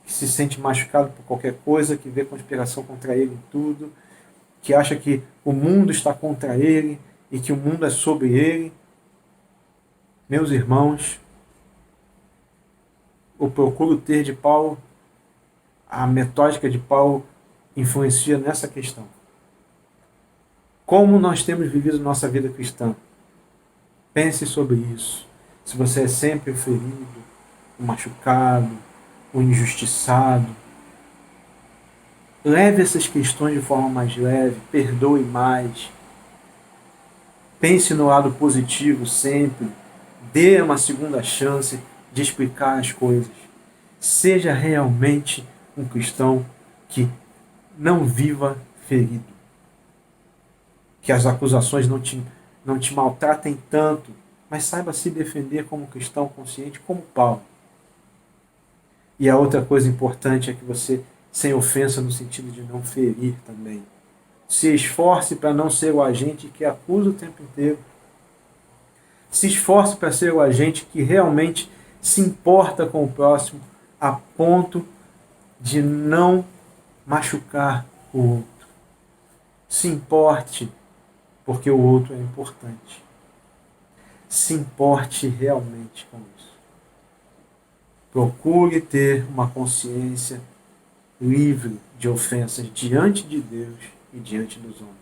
que se sente machucado por qualquer coisa, que vê conspiração contra ele em tudo, que acha que o mundo está contra ele e que o mundo é sobre ele. Meus irmãos, o procuro ter de Paulo, a metódica de Paulo influencia nessa questão. Como nós temos vivido nossa vida cristã? Pense sobre isso. Se você é sempre o ferido, o machucado, o injustiçado, leve essas questões de forma mais leve, perdoe mais. Pense no lado positivo sempre. Dê uma segunda chance de explicar as coisas. Seja realmente um cristão que não viva ferido. Que as acusações não te maltratem tanto, mas saiba se defender como cristão consciente, como Paulo. E a outra coisa importante é que você, sem ofensa no sentido de não ferir também, se esforce para não ser o agente que acusa o tempo inteiro. Se esforce para ser o agente que realmente se importa com o próximo a ponto de não machucar o outro. Se importe porque o outro é importante. Se importe realmente com isso. Procure ter uma consciência livre de ofensas diante de Deus e diante dos homens.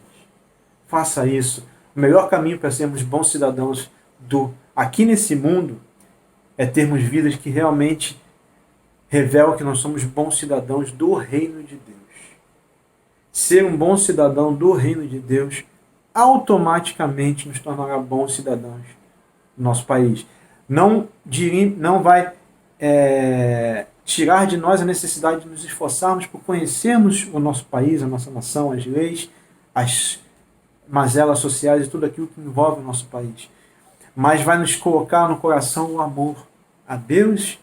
Faça isso. O melhor caminho para sermos bons cidadãos aqui nesse mundo é termos vidas que realmente revelam que nós somos bons cidadãos do reino de Deus. Ser um bom cidadão do reino de Deus automaticamente nos tornará bons cidadãos do nosso país. Não vai tirar de nós a necessidade de nos esforçarmos por conhecermos o nosso país, a nossa nação, as leis, as mazelas sociais e tudo aquilo que envolve o nosso país. Mas vai nos colocar no coração o amor a Deus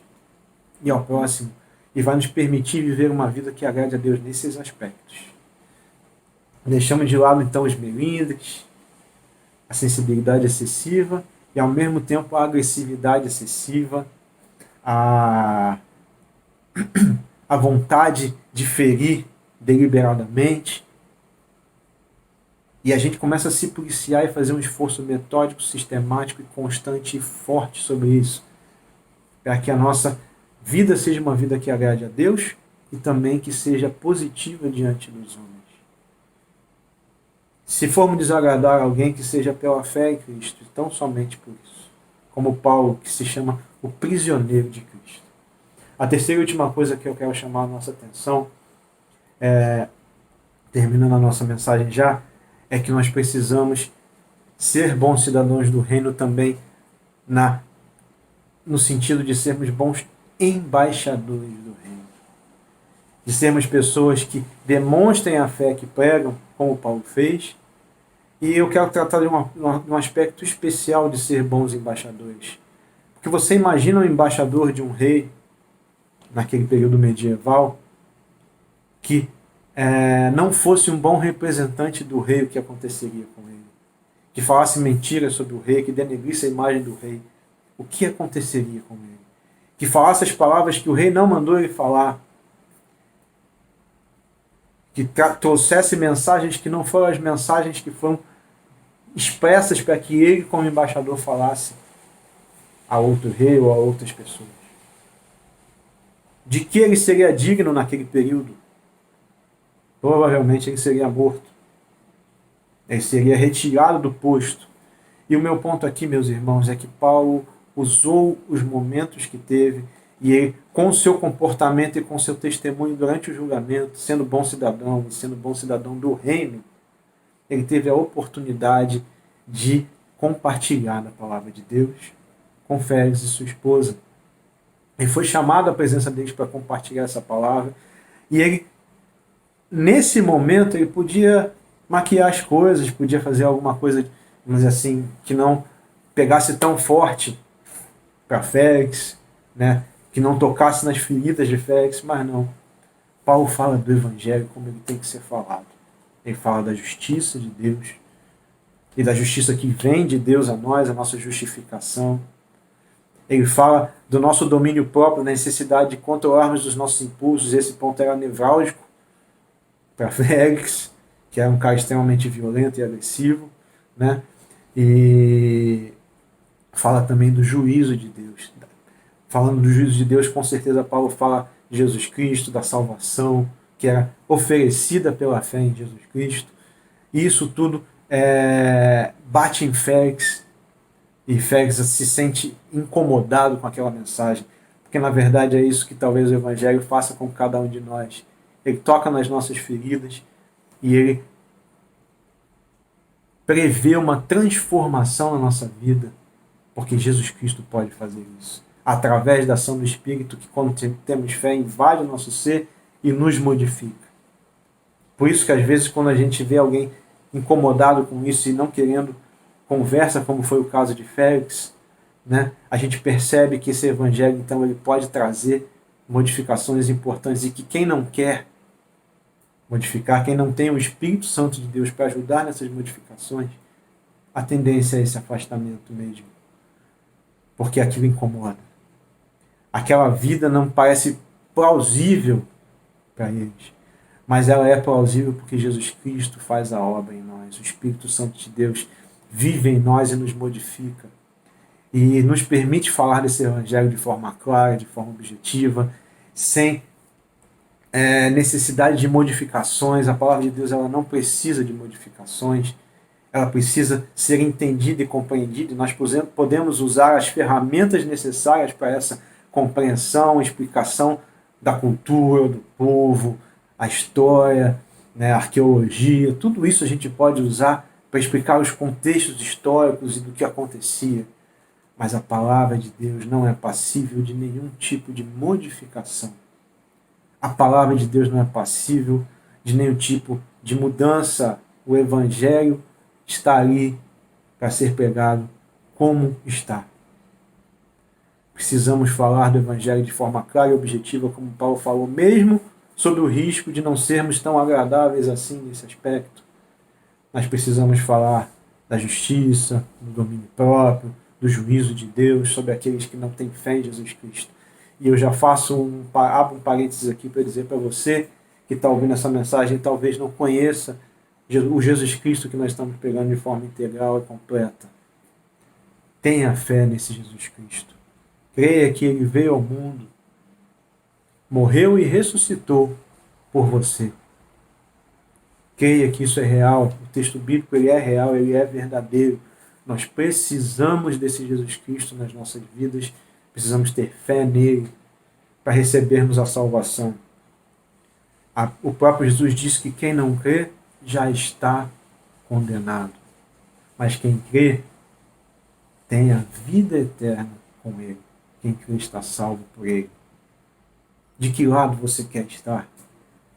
e ao próximo, e vai nos permitir viver uma vida que agrade a Deus nesses aspectos. Deixamos de lado então os melindres, a sensibilidade excessiva e ao mesmo tempo a agressividade excessiva, a vontade de ferir deliberadamente. E a gente começa a se policiar e fazer um esforço metódico, sistemático e constante e forte sobre isso, para que a nossa vida seja uma vida que agrade a Deus e também que seja positiva diante dos homens. Se formos desagradar alguém, que seja pela fé em Cristo, tão somente por isso. Como Paulo, que se chama o prisioneiro de Cristo. A terceira e última coisa que eu quero chamar a nossa atenção, terminando a nossa mensagem já, é que nós precisamos ser bons cidadãos do reino também no sentido de sermos bons embaixadores do reino. De sermos pessoas que demonstrem a fé que pregam, como Paulo fez, E eu quero tratar de um aspecto especial de ser bons embaixadores. Porque você imagina o embaixador de um rei, naquele período medieval, que não fosse um bom representante do rei, o que aconteceria com ele? Que falasse mentiras sobre o rei, que denegrisse a imagem do rei, o que aconteceria com ele? Que falasse as palavras que o rei não mandou ele falar, que trouxesse mensagens que não foram as mensagens que foram expressas para que ele, como embaixador, falasse a outro rei ou a outras pessoas. De que ele seria digno naquele período? Provavelmente ele seria morto. Ele seria retirado do posto. E o meu ponto aqui, meus irmãos, é que Paulo usou os momentos que teve e ele, com o seu comportamento e com o seu testemunho durante o julgamento, sendo bom cidadão e sendo bom cidadão do reino, ele teve a oportunidade de compartilhar a palavra de Deus com Félix e sua esposa. Ele foi chamado à presença deles para compartilhar essa palavra. E ele, nesse momento, ele podia maquiar as coisas, podia fazer alguma coisa, vamos dizer assim, que não pegasse tão forte para Félix, né? Que não tocasse nas feridas de Félix, mas não. Paulo fala do Evangelho como ele tem que ser falado. Ele fala da justiça de Deus e da justiça que vem de Deus a nós, a nossa justificação. Ele fala do nosso domínio próprio, da necessidade de controlarmos os nossos impulsos. Esse ponto era nevrálgico para Félix, que era um cara extremamente violento e agressivo, né? E fala também do juízo de Deus. Falando do juízo de Deus, com certeza Paulo fala de Jesus Cristo, da salvação que era oferecida pela fé em Jesus Cristo. E isso tudo bate em Félix, e Félix se sente incomodado com aquela mensagem, porque na verdade é isso que talvez o Evangelho faça com cada um de nós. Ele toca nas nossas feridas e ele prevê uma transformação na nossa vida, porque Jesus Cristo pode fazer isso, através da ação do Espírito, que quando temos fé invade o nosso ser e nos modifica. Por isso que às vezes quando a gente vê alguém incomodado com isso e não querendo conversa, como foi o caso de Félix, né, a gente percebe que esse Evangelho então ele pode trazer modificações importantes e que quem não quer modificar, quem não tem o Espírito Santo de Deus para ajudar nessas modificações, a tendência é esse afastamento mesmo. Porque aquilo incomoda. Aquela vida não parece plausível para eles. Mas ela é plausível porque Jesus Cristo faz a obra em nós. O Espírito Santo de Deus vive em nós e nos modifica. E nos permite falar desse Evangelho de forma clara, de forma objetiva, sem necessidade de modificações. A palavra de Deus ela não precisa de modificações. Ela precisa ser entendida e compreendida. E nós podemos usar as ferramentas necessárias para essa compreensão, explicação da cultura, do povo, a história, né, a arqueologia. Tudo isso a gente pode usar para explicar os contextos históricos e do que acontecia. Mas a palavra de Deus não é passível de nenhum tipo de modificação. A palavra de Deus não é passível de nenhum tipo de mudança. O Evangelho está ali para ser pregado como está. Precisamos falar do Evangelho de forma clara e objetiva, como Paulo falou, mesmo sob o risco de não sermos tão agradáveis assim nesse aspecto. Nós precisamos falar da justiça, do domínio próprio, do juízo de Deus sobre aqueles que não têm fé em Jesus Cristo. E eu já abro um parênteses aqui para dizer para você que está ouvindo essa mensagem e talvez não conheça o Jesus Cristo que nós estamos pegando de forma integral e completa. Tenha fé nesse Jesus Cristo. Creia que Ele veio ao mundo, morreu e ressuscitou por você. Creia que isso é real. O texto bíblico ele é real, ele é verdadeiro. Nós precisamos desse Jesus Cristo nas nossas vidas. Precisamos ter fé nele para recebermos a salvação. O próprio Jesus disse que quem não crê já está condenado. Mas quem crê tem a vida eterna com ele. Quem crê está salvo por ele. De que lado você quer estar?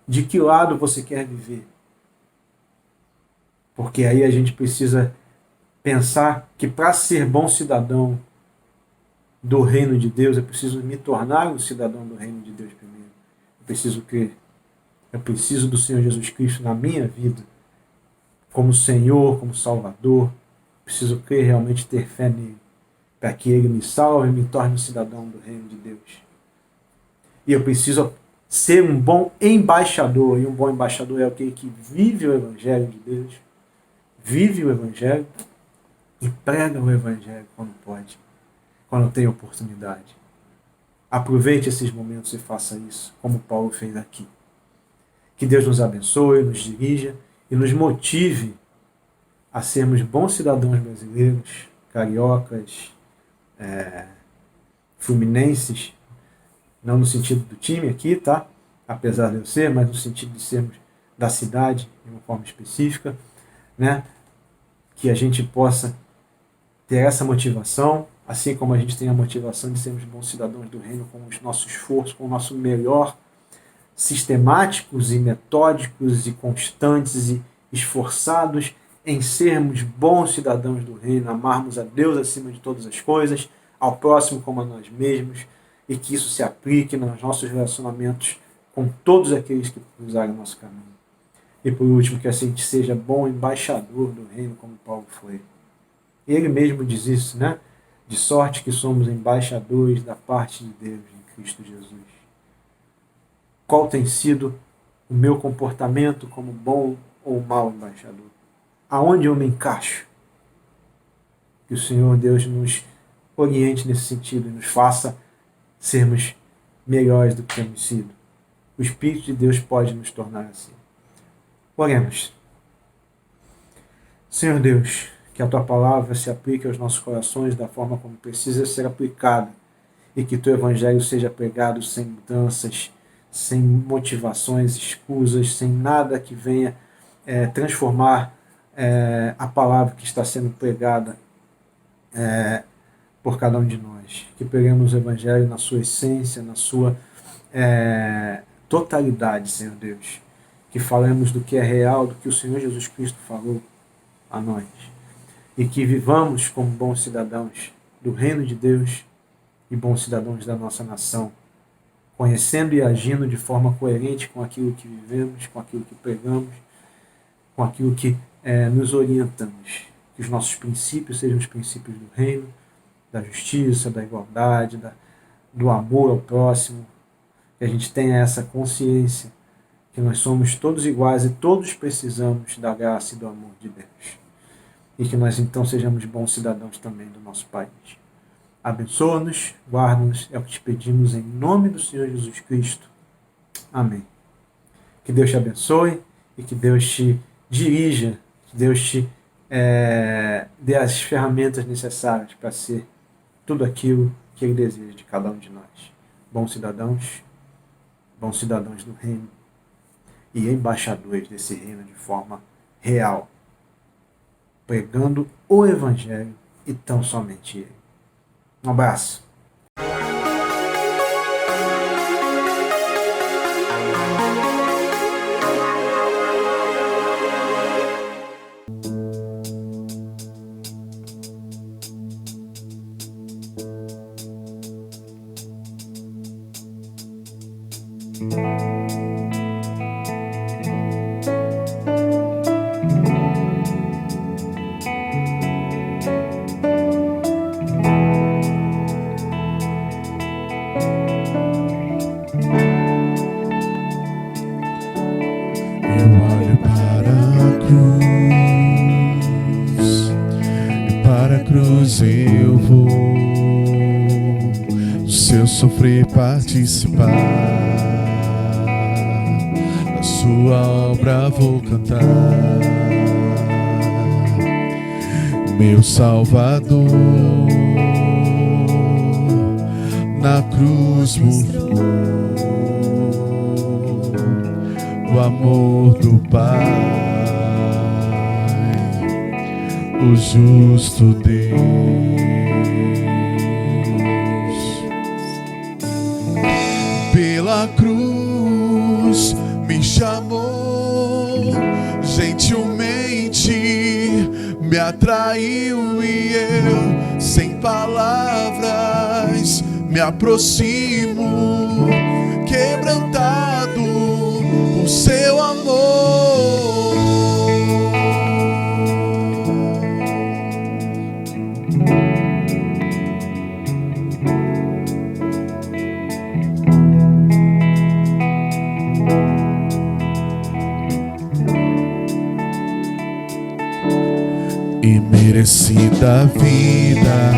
De que lado você quer viver? Porque aí a gente precisa pensar que para ser bom cidadão do reino de Deus, eu preciso me tornar um cidadão do reino de Deus primeiro. Eu preciso crer. Eu preciso do Senhor Jesus Cristo na minha vida, como Senhor, como Salvador. Eu preciso crer, realmente ter fé nele, para que ele me salve e me torne um cidadão do reino de Deus. E eu preciso ser um bom embaixador, e um bom embaixador é aquele que vive o Evangelho de Deus, vive o Evangelho e prega o Evangelho quando pode, quando tem oportunidade. Aproveite esses momentos e faça isso, como Paulo fez aqui. Que Deus nos abençoe, nos dirija e nos motive a sermos bons cidadãos brasileiros, cariocas, fluminenses, não no sentido do time aqui, tá? Apesar de eu ser, mas no sentido de sermos da cidade, de uma forma específica, né? Que a gente possa ter essa motivação, assim como a gente tem a motivação de sermos bons cidadãos do reino com o nosso esforço, com o nosso melhor, sistemáticos e metódicos e constantes e esforçados em sermos bons cidadãos do reino, amarmos a Deus acima de todas as coisas, ao próximo como a nós mesmos, e que isso se aplique nos nossos relacionamentos com todos aqueles que cruzarem o nosso caminho. E por último, que a gente seja bom embaixador do reino, como Paulo foi. Ele mesmo diz isso, né? De sorte que somos embaixadores da parte de Deus em Cristo Jesus. Qual tem sido o meu comportamento como bom ou mau embaixador? Aonde eu me encaixo? Que o Senhor Deus nos oriente nesse sentido e nos faça sermos melhores do que temos sido. O Espírito de Deus pode nos tornar assim. Oremos. Senhor Deus, que a Tua palavra se aplique aos nossos corações da forma como precisa ser aplicada e que Teu Evangelho seja pregado sem mudanças, sem motivações escusas, sem nada que venha transformar a palavra que está sendo pregada por cada um de nós. Que preguemos o Evangelho na sua essência, na sua totalidade, Senhor Deus. Que falemos do que é real, do que o Senhor Jesus Cristo falou a nós. E que vivamos como bons cidadãos do reino de Deus e bons cidadãos da nossa nação, conhecendo e agindo de forma coerente com aquilo que vivemos, com aquilo que pregamos, com aquilo que nos orientamos. Que os nossos princípios sejam os princípios do reino, da justiça, da igualdade, do amor ao próximo. Que a gente tenha essa consciência que nós somos todos iguais e todos precisamos da graça e do amor de Deus. E que nós então sejamos bons cidadãos também do nosso país. Abençoa-nos, guarda-nos, é o que te pedimos em nome do Senhor Jesus Cristo. Amém. Que Deus te abençoe e que Deus te dirija, que Deus te dê as ferramentas necessárias para ser tudo aquilo que Ele deseja de cada um de nós. Bons cidadãos do reino e embaixadores desse reino de forma real, pregando o Evangelho e tão somente Ele. Um abraço. Eu vou do seu sofrer participar, da sua obra vou cantar. Meu Salvador na cruz mostrou o amor do Pai, o justo Deus. Pela cruz me chamou gentilmente me atraiu e eu, sem palavras, me aproximo, quebrantado por seu amor. Imerecida vida,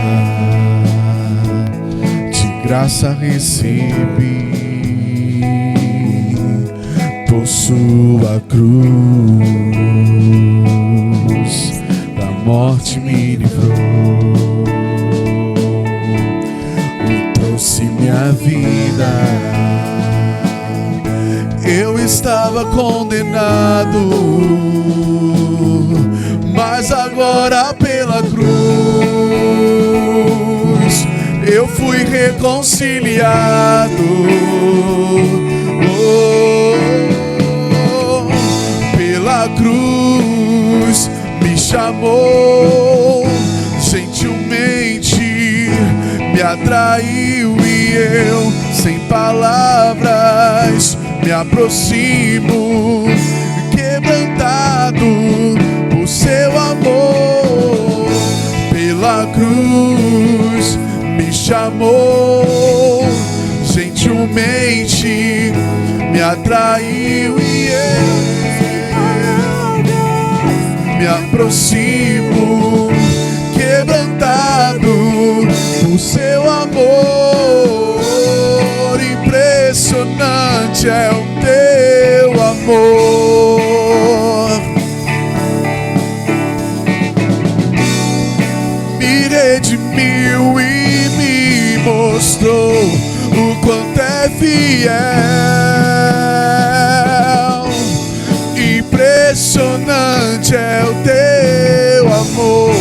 de graça recebi, por sua cruz, da morte me livrou, e trouxe minha vida. Eu estava condenado, mas agora pela cruz eu fui reconciliado. Pela cruz me chamou, gentilmente me atraiu e eu, sem palavras, me aproximo, quebrantado por seu amor. Pela cruz me chamou, gentilmente me atraiu e eu me aproximo, quebrantado por seu amor. Impressionante é o teu amor. Me redimiu e me mostrou o quanto é fiel. Impressionante é o teu amor.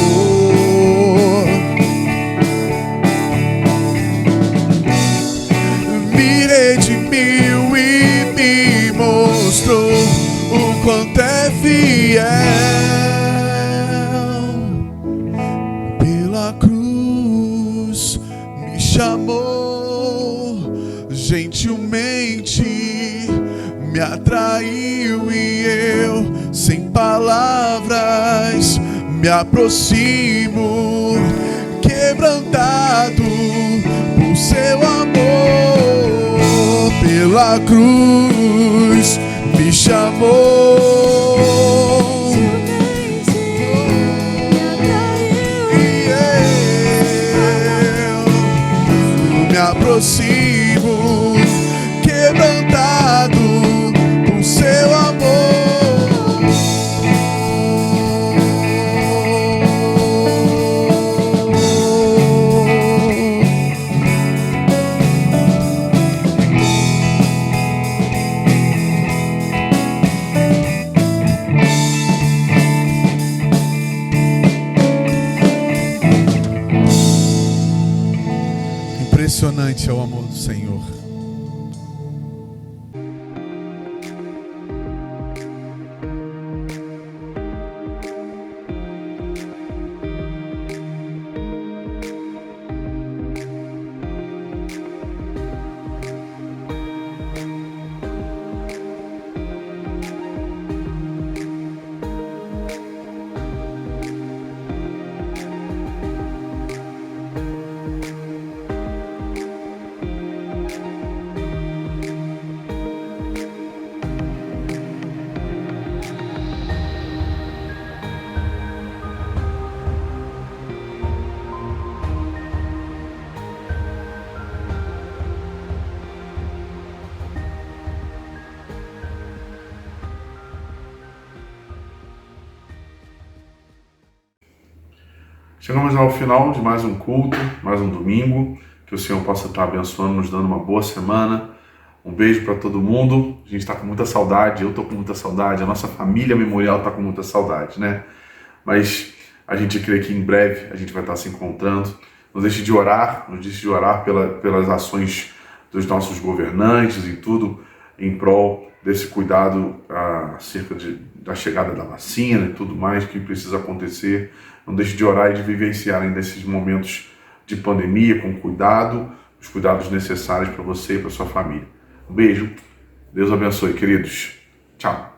Me redimiu e me mostrou o quanto é fiel. Pela cruz me chamou, gentilmente me atraiu e eu, sem palavras, me aproximo, quebrantado por seu amor. Pela cruz me chamou, e eu me aproximo, quebrantado por seu amor. Impressionante é o amor do Senhor. Chegamos ao final de mais um culto, mais um domingo. Que o Senhor possa estar abençoando, nos dando uma boa semana. Um beijo para todo mundo. A gente está com muita saudade, eu estou com muita saudade, a nossa família memorial está com muita saudade, né? Mas a gente crê que em breve a gente vai estar se encontrando. Não deixe de orar pelas ações dos nossos governantes e tudo em prol desse cuidado acerca da chegada da vacina e tudo mais que precisa acontecer. Não deixe de orar e de vivenciar ainda esses momentos de pandemia com cuidado, os cuidados necessários para você e para sua família. Um beijo, Deus abençoe, queridos. Tchau.